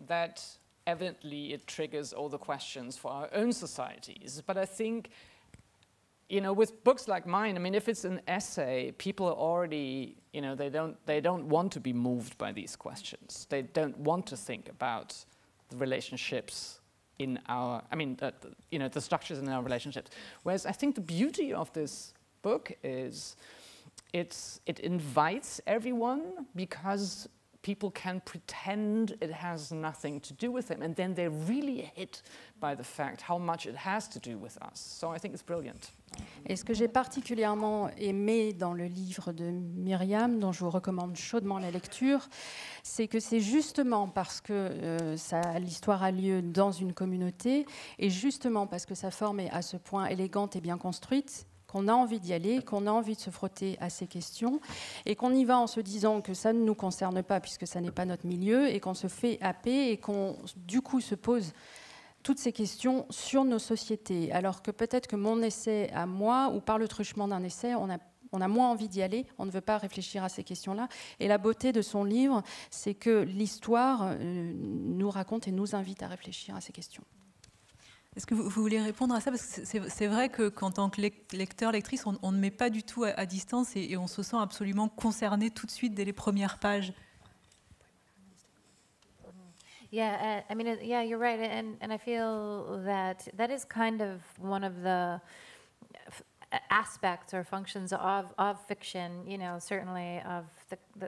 that evidently it triggers all the questions for our own societies. But I think, you know, with books like mine, I mean, if it's an essay, people are already, you know, they don't want to be moved by these questions. They don't want to think about the relationships in our, I mean, you know, the structures in our relationships. Whereas I think the beauty of this book is it invites everyone because people can pretend it has nothing to do with them, and then they're really hit by the fact how much it has to do with us. So I think it's brilliant. Et ce que j'ai particulièrement aimé dans le livre de Myriam, dont je vous recommande chaudement la lecture, c'est que c'est justement parce que l'histoire a lieu dans une communauté, et justement parce que sa forme est à ce point élégante et bien construite, qu'on a envie d'y aller, qu'on a envie de se frotter à ces questions, et qu'on y va en se disant que ça ne nous concerne pas puisque ça n'est pas notre milieu, et qu'on se fait happer, et qu'on du coup se pose toutes ces questions sur nos sociétés, alors que peut-être que mon essai à moi, ou par le truchement d'un essai, on a moins envie d'y aller, on ne veut pas réfléchir à ces questions-là. Et la beauté de son livre, c'est que l'histoire nous raconte et nous invite à réfléchir à ces questions. Est-ce que vous voulez répondre à ça? Parce que c'est vrai qu'en tant que lecteur, lectrice, on ne met pas du tout à distance et on se sent absolument concerné tout de suite dès les premières pages. Yeah, I mean, yeah, you're right, and I feel that is kind of one of the aspects or functions of fiction. You know, certainly of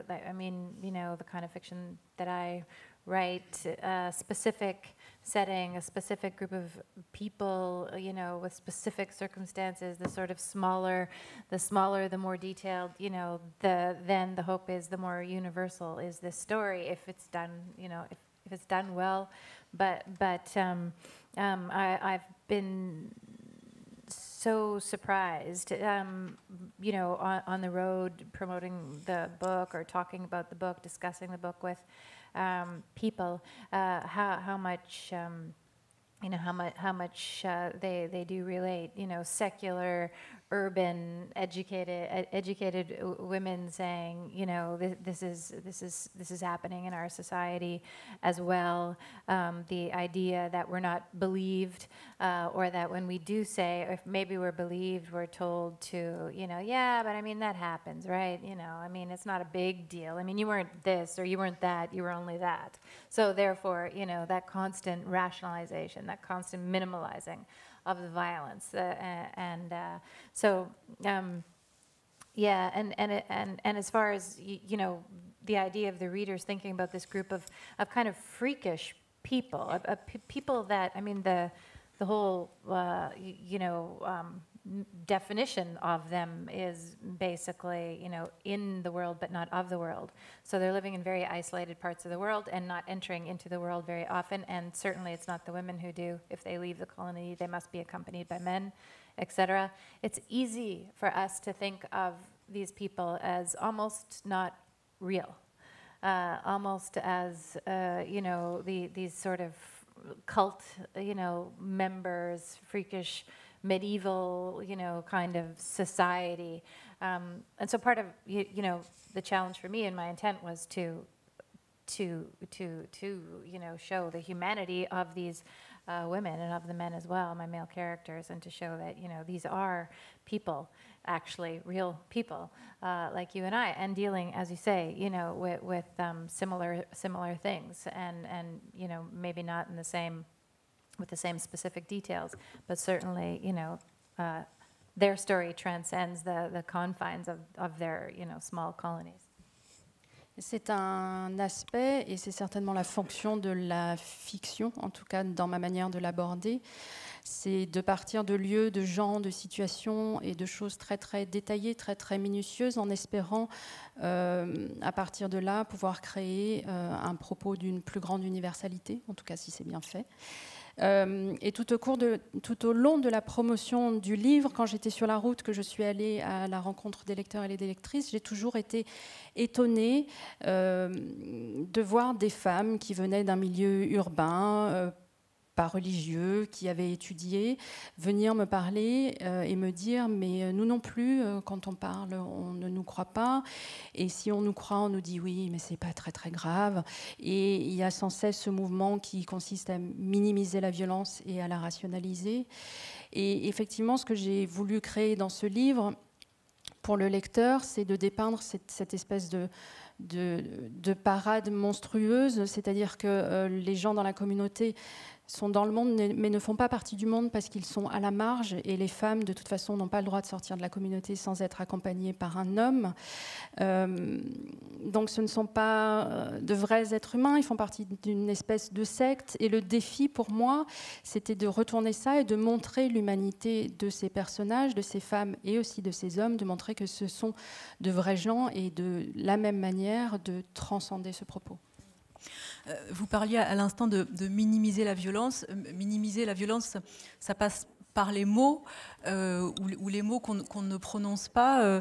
I mean, you know, the kind of fiction that I write, a specific setting, a specific group of people, you know, with specific circumstances. The sort of smaller, the more detailed, you know, then the hope is the more universal is this story if it's done, you know, if it's done well, but I've been so surprised, you know, on the road promoting the book or talking about the book, discussing the book with people, how much, you know, how much they do relate, you know, secular, urban, educated women saying, you know, this is happening in our society as well. The idea that we're not believed, or that when we do say, if maybe we're believed, we're told to, you know, yeah, but I mean that happens, right? You know, I mean it's not a big deal. I mean you weren't this or you weren't that, you were only that. So therefore, you know, that constant rationalization, that constant minimalizing the violence. Yeah, and as far as you know, the idea of the readers thinking about this group of kind of freakish people, people that, I mean, the whole definition of them is basically, you know, in the world but not of the world. So they're living in very isolated parts of the world and not entering into the world very often. And certainly it's not the women who do. If they leave the colony, they must be accompanied by men, etc. It's easy for us to think of these people as almost not real, almost as these sort of cult, members, freakish, medieval, kind of society. And so part of, the challenge for me and my intent was to show the humanity of these women and of the men as well, my male characters, and to show that, these are people, actually real people like you and I, and dealing, as you say, with similar things, and maybe not in the same, with the same specific details, but certainly, their story transcends the confines of their, small colonies. C'est un aspect, et c'est certainement la fonction de la fiction, en tout cas dans ma manière de l'aborder, c'est de partir de lieux, de gens, de situations et de choses très très détaillées, très très minutieuses, en espérant à partir de là pouvoir créer un propos d'une plus grande universalité, en tout cas si c'est bien fait. Et tout au long de la promotion du livre, quand j'étais sur la route, que je suis allée à la rencontre des lecteurs et des lectrices, j'ai toujours été étonnée de voir des femmes qui venaient d'un milieu urbain, pas religieux, qui avaient étudié, venir me parler et me dire « mais nous non plus, quand on parle, on ne nous croit pas, et si on nous croit, on nous dit oui, mais c'est pas très très grave ». Et il y a sans cesse ce mouvement qui consiste à minimiser la violence et à la rationaliser. Et effectivement, ce que j'ai voulu créer dans ce livre, pour le lecteur, c'est de dépeindre cette espèce de parade monstrueuse, c'est-à-dire que les gens dans la communauté sont dans le monde mais ne font pas partie du monde parce qu'ils sont à la marge, et les femmes de toute façon n'ont pas le droit de sortir de la communauté sans être accompagnées par un homme. Donc ce ne sont pas de vrais êtres humains, ils font partie d'une espèce de secte, et le défi pour moi c'était de retourner ça et de montrer l'humanité de ces personnages, de ces femmes et aussi de ces hommes, de montrer que ce sont de vrais gens et de la même manière de transcender ce propos. Vous parliez à l'instant de minimiser la violence. Minimiser la violence, ça passe par les mots ou les mots qu'on ne prononce pas.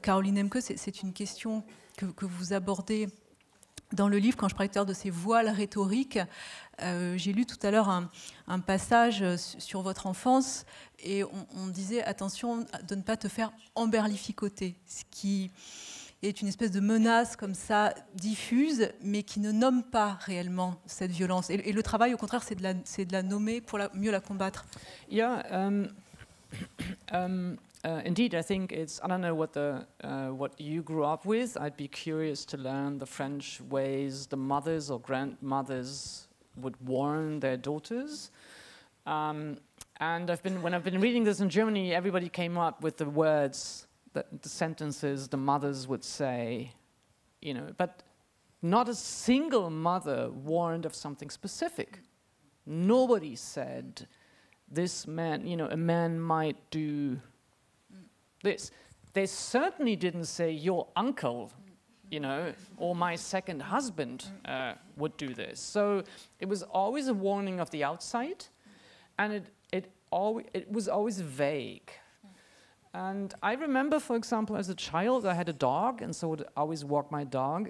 Caroline Emke, c'est une question que vous abordez dans le livre. Quand je parlais tout à l'heure de ces voiles rhétoriques, j'ai lu tout à l'heure un passage sur votre enfance, et on disait attention de ne pas te faire emberlificoter, ce qui est une espèce de menace comme ça, diffuse, mais qui ne nomme pas réellement cette violence. Et le travail, au contraire, c'est de la nommer pour mieux la combattre. Yeah, indeed, I think it's, I don't know what you grew up with. I'd be curious to learn the French ways the mothers or grandmothers would warn their daughters. And when I've been reading this in Germany, everybody came up with the words, the sentences the mothers would say, but not a single mother warned of something specific. Nobody said, this man, a man might do this. They certainly didn't say, your uncle, or my second husband would do this. So it was always a warning of the outside, and it was always vague. And I remember, for example, as a child, I had a dog, and so I would always walk my dog.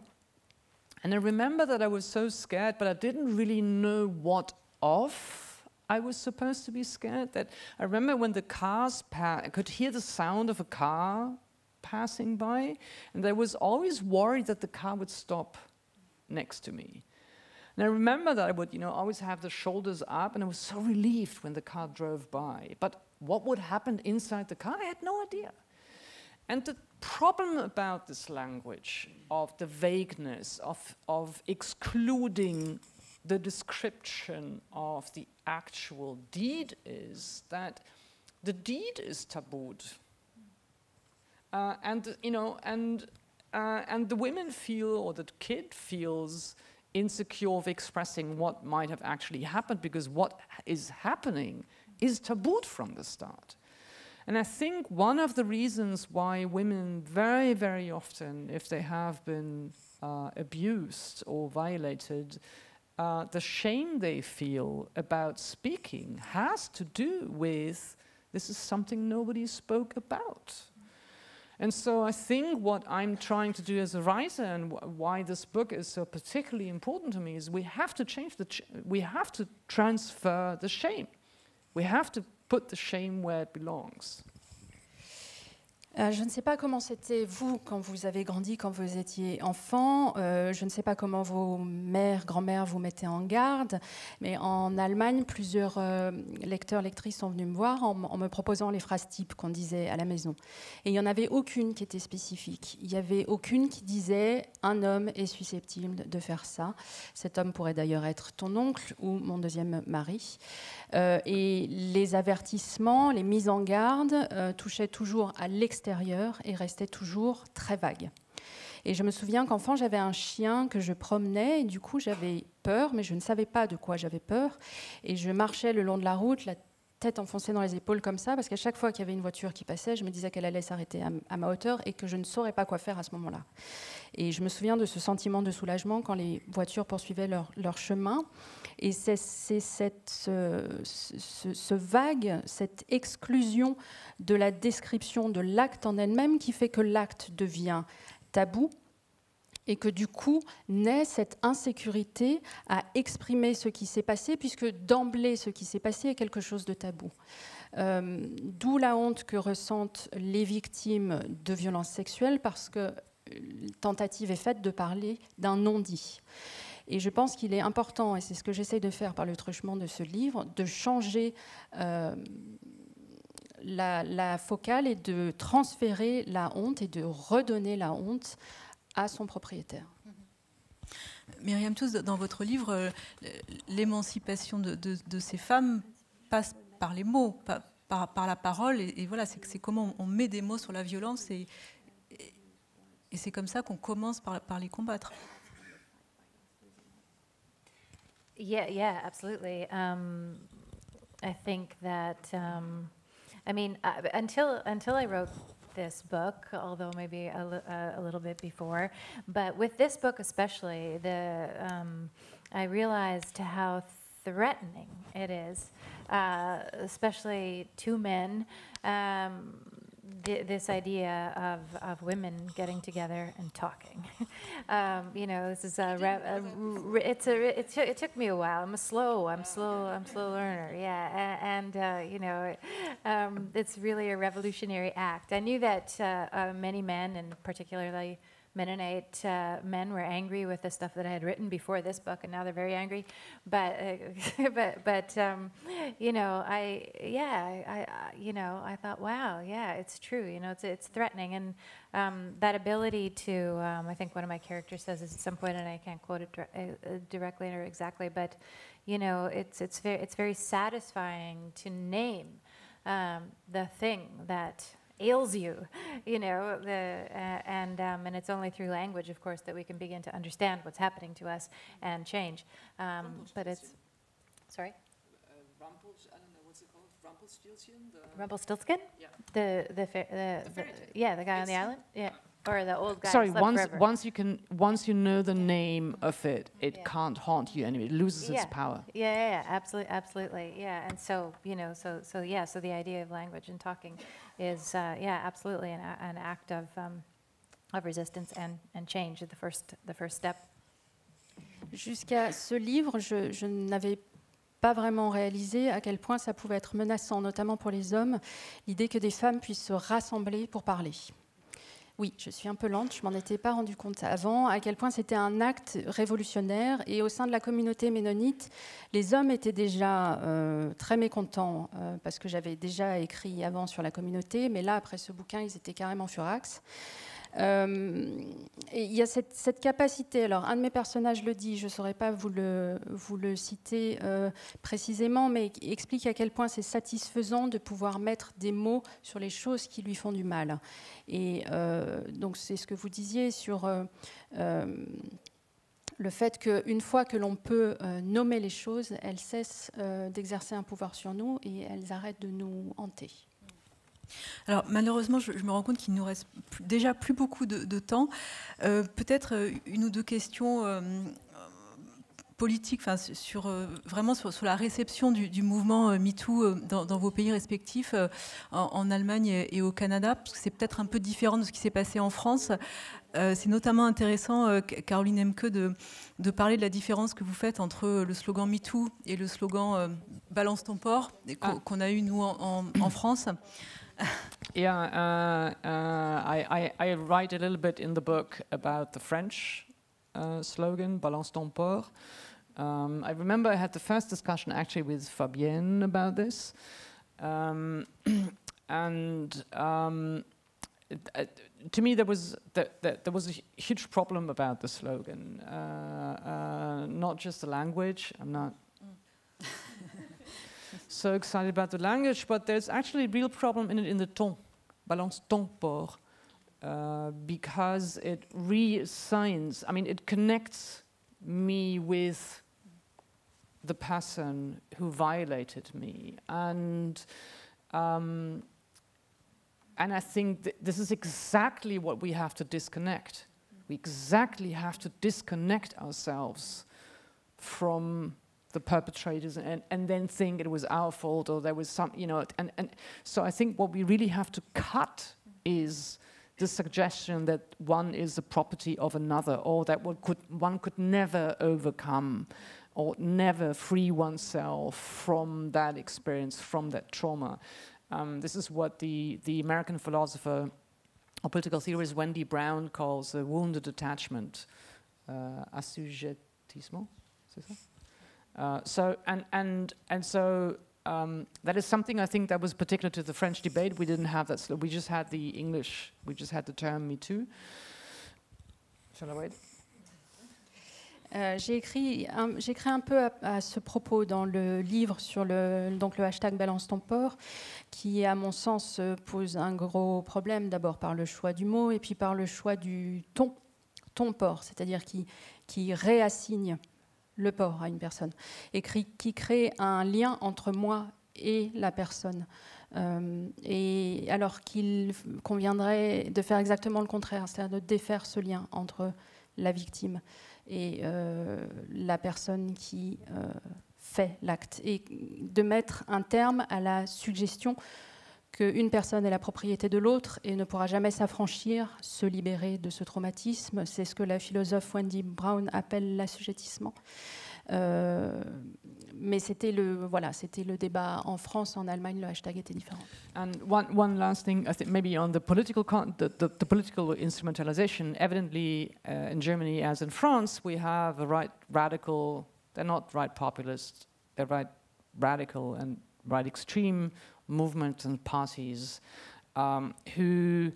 And I remember that I was so scared, but I didn't really know what of I was supposed to be scared. That I remember when the cars I could hear the sound of a car passing by, and I was always worried that the car would stop next to me. And I remember that I would, always have the shoulders up, and I was so relieved when the car drove by. But what would happen inside the car, I had no idea. And the problem about this language, of the vagueness, of excluding the description of the actual deed is that the deed is tabooed. And the women feel, or the kid feels, insecure of expressing what might have actually happened, because what is happening is tabooed from the start. And I think one of the reasons why women very, very often, if they have been abused or violated, the shame they feel about speaking has to do with this is something nobody spoke about. And so I think what I'm trying to do as a writer, and why this book is so particularly important to me, is we have to change we have to transfer the shame. We have to put the shame where it belongs. Je ne sais pas comment c'était vous quand vous avez grandi, quand vous étiez enfant. Je ne sais pas comment vos mères, grand-mères vous mettaient en garde. Mais en Allemagne, plusieurs lecteurs, lectrices sont venus me voir en me proposant les phrases types qu'on disait à la maison. Et il n'y en avait aucune qui était spécifique. Il n'y avait aucune qui disait « un homme est susceptible de faire ça ». Cet homme pourrait d'ailleurs être ton oncle ou mon deuxième mari. Et les avertissements, les mises en garde touchaient toujours à l'extérieur et restaient toujours très vagues. Et je me souviens qu'enfant, j'avais un chien que je promenais et du coup, j'avais peur, mais je ne savais pas de quoi j'avais peur. Et je marchais le long de la route, la tête enfoncée dans les épaules comme ça, parce qu'à chaque fois qu'il y avait une voiture qui passait, je me disais qu'elle allait s'arrêter à ma hauteur et que je ne saurais pas quoi faire à ce moment-là. Et je me souviens de ce sentiment de soulagement quand les voitures poursuivaient leur chemin. Et c'est ce vague, cette exclusion de la description de l'acte en elle-même qui fait que l'acte devient tabou et que du coup naît cette insécurité à exprimer ce qui s'est passé, puisque d'emblée ce qui s'est passé est quelque chose de tabou. D'où la honte que ressentent les victimes de violences sexuelles, parce que tentative est faite de parler d'un non-dit. Et je pense qu'il est important, et c'est ce que j'essaie de faire par le truchement de ce livre, de changer la focale et de transférer la honte et de redonner la honte à son propriétaire. Myriam Tooth, dans votre livre, l'émancipation de ces femmes passe par les mots, par la parole, et voilà, c'est comment on met des mots sur la violence, et c'est comme ça qu'on commence par les combattre. Yeah, absolutely. I think that, until I wrote this book, although maybe a little bit before, but with this book especially, I realized how threatening it is, especially to men. This idea of women getting together and talking, this is it took me a while. I'm a slow learner. Yeah, and it's really a revolutionary act. I knew that many men, and particularly Mennonite men, were angry with the stuff that I had written before this book, and now they're very angry. But I thought, wow, yeah, it's true. It's threatening, and that ability to, I think one of my characters says this at some point, and I can't quote it directly or exactly, but it's very satisfying to name the thing that ails you, and it's only through language, of course, that we can begin to understand what's happening to us and change. But it's, sorry? What's it called? Rumpelstiltskin? Rumpelstiltskin? Yeah. The guy on the island? Yeah. Or the old guy. Sorry, who slept forever. once you know the name of it, it can't haunt you anymore. It loses its power. Yeah, absolutely. Yeah, and so so the idea of language and talking is absolutely an act of resistance and change. The first step. Jusqu'à ce livre, je n'avais pas vraiment réalisé à quel point ça pouvait être menaçant, notamment pour les hommes, l'idée que des femmes puissent se rassembler pour parler. Oui, je suis un peu lente, je m'en étais pas rendu compte avant, à quel point c'était un acte révolutionnaire. Et au sein de la communauté ménonite, les hommes étaient déjà très mécontents, parce que j'avais déjà écrit avant sur la communauté, mais là, après ce bouquin, ils étaient carrément furax. Et il y a cette capacité, alors un de mes personnages le dit, je ne saurais pas vous le citer précisément, mais qui explique à quel point c'est satisfaisant de pouvoir mettre des mots sur les choses qui lui font du mal. Et donc c'est ce que vous disiez sur le fait qu'une fois que l'on peut nommer les choses, elles cessent d'exercer un pouvoir sur nous et elles arrêtent de nous hanter. Alors malheureusement, je me rends compte qu'il nous reste déjà plus beaucoup de temps. Peut-être une ou deux questions politiques, vraiment sur la réception du mouvement MeToo dans vos pays respectifs, en Allemagne et au Canada, parce que c'est peut-être un peu différent de ce qui s'est passé en France. C'est notamment intéressant, Caroline Emke, de parler de la différence que vous faites entre le slogan MeToo et le slogan Balance ton porc, qu'on a eu nous en France. Yeah, I write a little bit in the book about the French slogan, Balance ton porc. I remember I had the first discussion actually with Fabienne about this. To me, there was a huge problem about the slogan. Not just the language. I'm not so excited about the language, but there's actually a real problem in the ton, balance ton porc, because it reassigns. I mean, it connects me with the person who violated me, and I think this is exactly what we have to disconnect. We exactly have to disconnect ourselves from the perpetrators and then think it was our fault or there was some, you know, and so I think what we really have to cut is the suggestion that one is the property of another, or that one could never overcome or never free oneself from that experience, from that trauma. This is what the American philosopher or political theorist Wendy Brown calls a wounded attachment, assujettissement, c'est ça? So that is something I think that was particular to the French debate. We didn't have that. We just had the English. We just had the term Me Too. Shall I wait? J'ai écrit un peu à ce propos dans le livre sur le hashtag Balance ton porc, qui à mon sens pose un gros problème, d'abord par le choix du mot et puis par le choix du ton porc, c'est-à-dire qui réassigne le porc à une personne et qui crée un lien entre moi et la personne. Et alors qu'il conviendrait de faire exactement le contraire, c'est-à-dire de défaire ce lien entre la victime et la personne qui fait l'acte, et de mettre un terme à la suggestion qu'une personne est la propriété de l'autre et ne pourra jamais s'affranchir, se libérer de ce traumatisme. C'est ce que la philosophe Wendy Brown appelle l'assujettissement. Mais c'était le débat en France. En Allemagne, le hashtag était différent. And one last thing, I think maybe on the political the political instrumentalization. Evidently, in Germany as in France, we have a right radical. They're not right populist. They're right radical and right extreme movements and parties who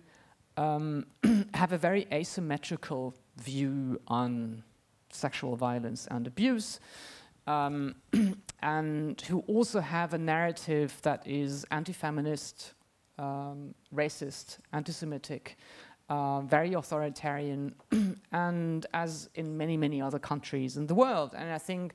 have a very asymmetrical view on sexual violence and abuse, and who also have a narrative that is anti-feminist, racist, anti-Semitic, very authoritarian, and as in many, many other countries in the world. And I think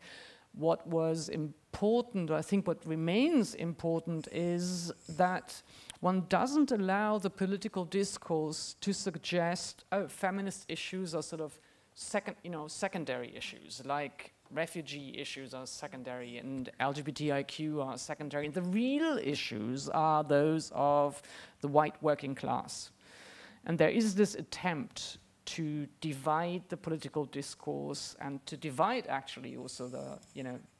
what was important, I think what remains important, is that one doesn't allow the political discourse to suggest, oh, feminist issues are sort of secondary issues, like refugee issues are secondary and LGBTIQ are secondary. The real issues are those of the white working class. And there is this attempt to divide the political discourse and to divide actually also the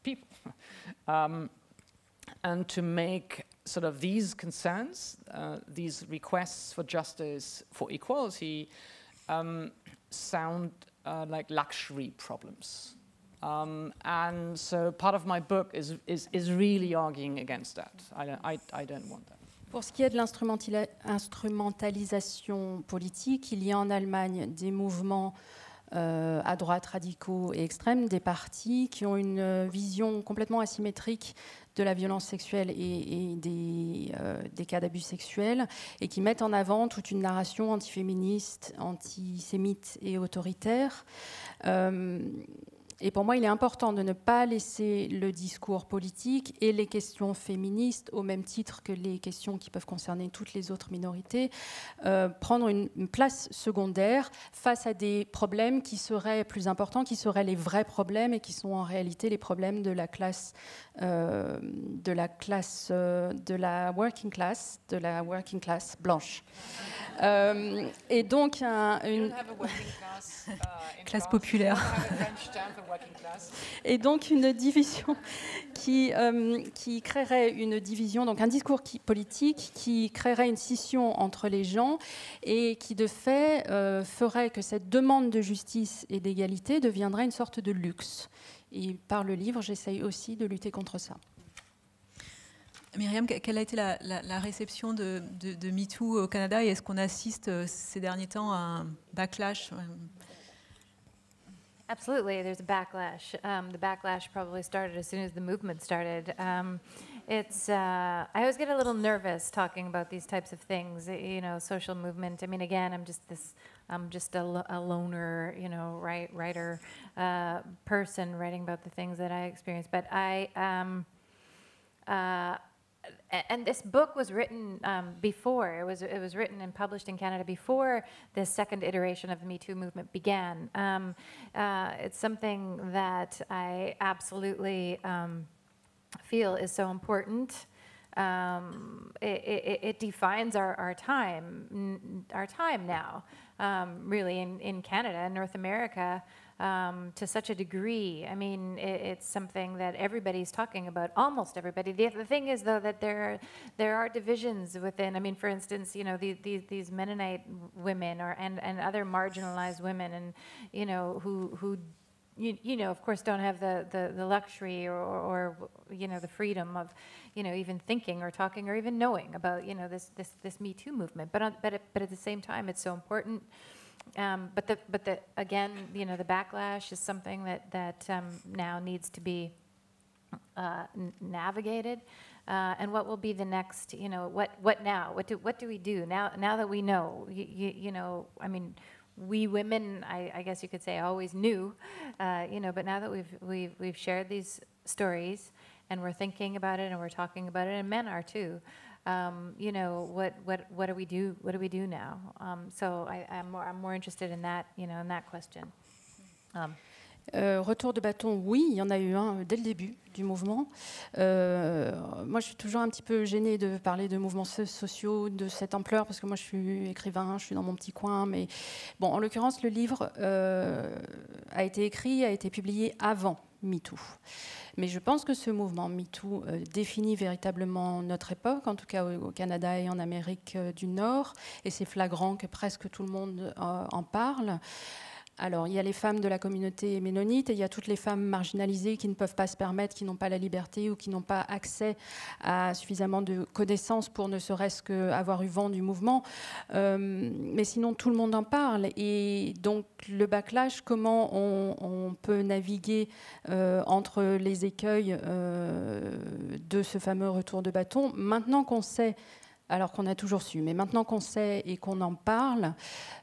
people, and to make sort of these concerns, these requests for justice, for equality, sound like luxury problems. And so part of my book is really arguing against that. I don't want that. Pour ce qui est de l'instrumentalisation politique, il y a en Allemagne des mouvements à droite radicaux et extrêmes, des partis qui ont une vision complètement asymétrique de la violence sexuelle et des cas d'abus sexuels, et qui mettent en avant toute une narration antiféministe, antisémite et autoritaire. Et pour moi, il est important de ne pas laisser le discours politique et les questions féministes, au même titre que les questions qui peuvent concerner toutes les autres minorités, prendre une place secondaire face à des problèmes qui seraient plus importants, qui seraient les vrais problèmes et qui sont en réalité les problèmes de la classe, de la working class blanche. Et donc une classe populaire. Et donc une division qui créerait une division, donc un discours politique qui créerait une scission entre les gens et qui de fait ferait que cette demande de justice et d'égalité deviendrait une sorte de luxe. Et par le livre, j'essaye aussi de lutter contre ça. Myriam, quelle a été la réception de MeToo au Canada et est-ce qu'on assiste ces derniers temps à un backlash? Absolutely, there's a backlash. The backlash probably started as soon as the movement started. I always get a little nervous talking about these types of things, you know, social movement. I mean, again, I'm just a loner, you know, writer person writing about the things that I experience. But and this book was written before. It was written and published in Canada before the second iteration of the Me Too movement began. It's something that I absolutely feel is so important. It defines our time now, really in Canada and North America. To such a degree. I mean, it's something that everybody's talking about, almost everybody. The thing is, though, that there are divisions within. I mean, for instance, you know, these Mennonite women and other marginalized women, and you know, who you know, of course, don't have the luxury or you know, the freedom of, you know, even thinking or talking or even knowing about, you know, this Me Too movement. But at the same time, it's so important. But again, you know, the backlash is something that now needs to be navigated. And what will be the next? You know, what now? What do we do now? Now that we know, you know, I mean, we women, I guess you could say, always knew, you know. But now that we've shared these stories and we're thinking about it and we're talking about it, and men are too. You know, what do we do? What do we do now? So I'm more interested in that, you know, in that question. Retour de bâton, oui, il y en a eu un dès le début du mouvement. Moi, je suis toujours un petit peu gênée de parler de mouvements sociaux de cette ampleur, parce que moi, je suis écrivain, je suis dans mon petit coin. Mais bon, en l'occurrence, le livre a été écrit, a été publié avant MeToo. Mais je pense que ce mouvement MeToo définit véritablement notre époque, en tout cas au Canada et en Amérique du Nord, et c'est flagrant que presque tout le monde en parle. Alors, il y a les femmes de la communauté ménonite et il y a toutes les femmes marginalisées qui ne peuvent pas se permettre, qui n'ont pas la liberté ou qui n'ont pas accès à suffisamment de connaissances pour ne serait-ce qu'avoir eu vent du mouvement. Mais sinon, tout le monde en parle. Et donc, le backlash, comment on peut naviguer entre les écueils de ce fameux retour de bâton, maintenant qu'on sait, alors qu'on a toujours su, mais maintenant qu'on sait et qu'on en parle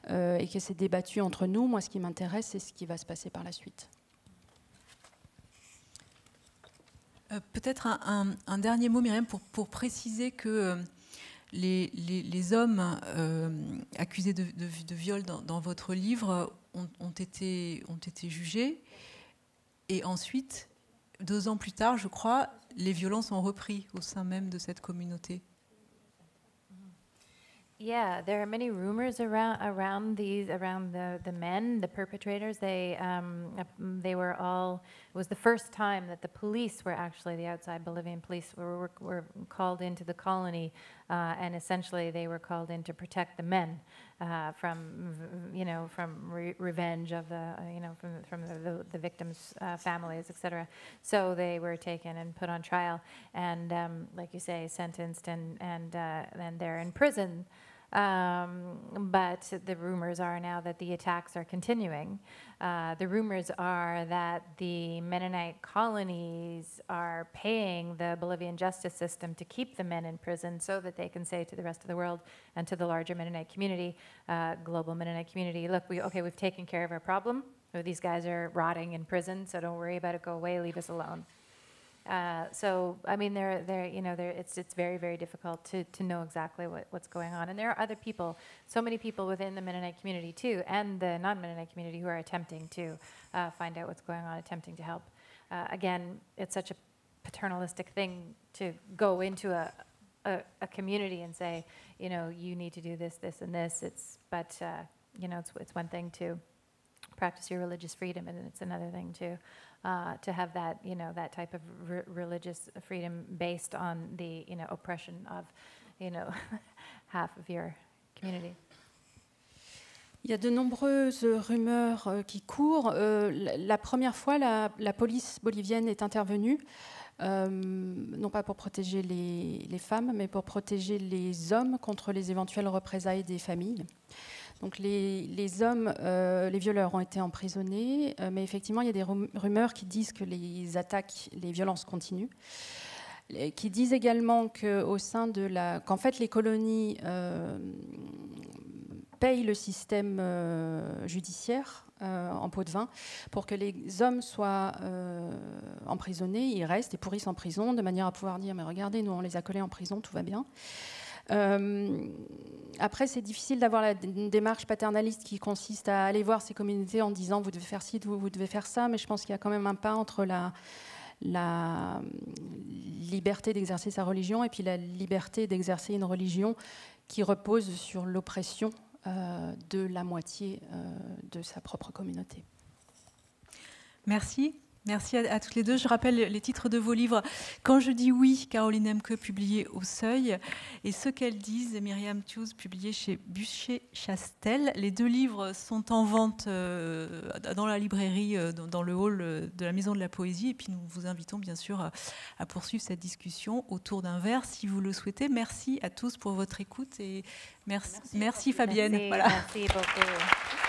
et que c'est débattu entre nous, moi, ce qui m'intéresse, c'est ce qui va se passer par la suite. Peut-être un dernier mot, Myriam, pour préciser que les hommes accusés de viol dans votre livre ont été jugés et ensuite, 2 ans plus tard, je crois, les violences ont repris au sein même de cette communauté. Yeah, there are many rumors around the men, the perpetrators. They were all. It was the first time that the police were actually, the outside Bolivian police were called into the colony and essentially they were called in to protect the men from revenge of from the victims' families, etc. So they were taken and put on trial, and like you say, sentenced, and they're in prison. But the rumors are now that the attacks are continuing. The rumors are that the Mennonite colonies are paying the Bolivian justice system to keep the men in prison so that they can say to the rest of the world and to the larger Mennonite community, global Mennonite community, look, we've taken care of our problem. These guys are rotting in prison, so don't worry about it, go away, leave us alone. So, I mean, it's very, very difficult to know exactly what's going on. And there are other people, so many people within the Mennonite community too, and the non-Mennonite community who are attempting to find out what's going on, attempting to help. Again, it's such a paternalistic thing to go into a community and say, you need to do this, this, and this. It's one thing to practice your religious freedom, and it's another thing to have that, that type of religious freedom based on the, oppression of, half of your community. Il y a de nombreuses rumeurs qui courent. La première fois, la police bolivienne est intervenue, non pas pour protéger les femmes, mais pour protéger les hommes contre les éventuelles représailles des familles. Donc les hommes, les violeurs ont été emprisonnés, mais effectivement, il y a des rumeurs qui disent que les attaques, les violences continuent, qui disent également qu'en fait, les colonies payent le système judiciaire en pot de vin pour que les hommes soient emprisonnés, ils restent et pourrissent en prison de manière à pouvoir dire « mais regardez, nous on les a collés en prison, tout va bien ». Après, c'est difficile d'avoir une démarche paternaliste qui consiste à aller voir ces communautés en disant vous devez faire ci, vous devez faire ça, mais je pense qu'il y a quand même un pas entre la liberté d'exercer sa religion et puis la liberté d'exercer une religion qui repose sur l'oppression de la moitié de sa propre communauté. Merci. Merci à toutes les deux. Je rappelle les titres de vos livres. Quand je dis oui, Caroline Emke, publié au Seuil, et Ce qu'elles disent, Myriam Tewes, publié chez Bucher-Chastel. Les deux livres sont en vente dans la librairie, dans le hall de la Maison de la Poésie. Et puis nous vous invitons bien sûr à poursuivre cette discussion autour d'un verre, si vous le souhaitez. Merci à tous pour votre écoute et merci Fabienne. Merci, voilà. Merci beaucoup.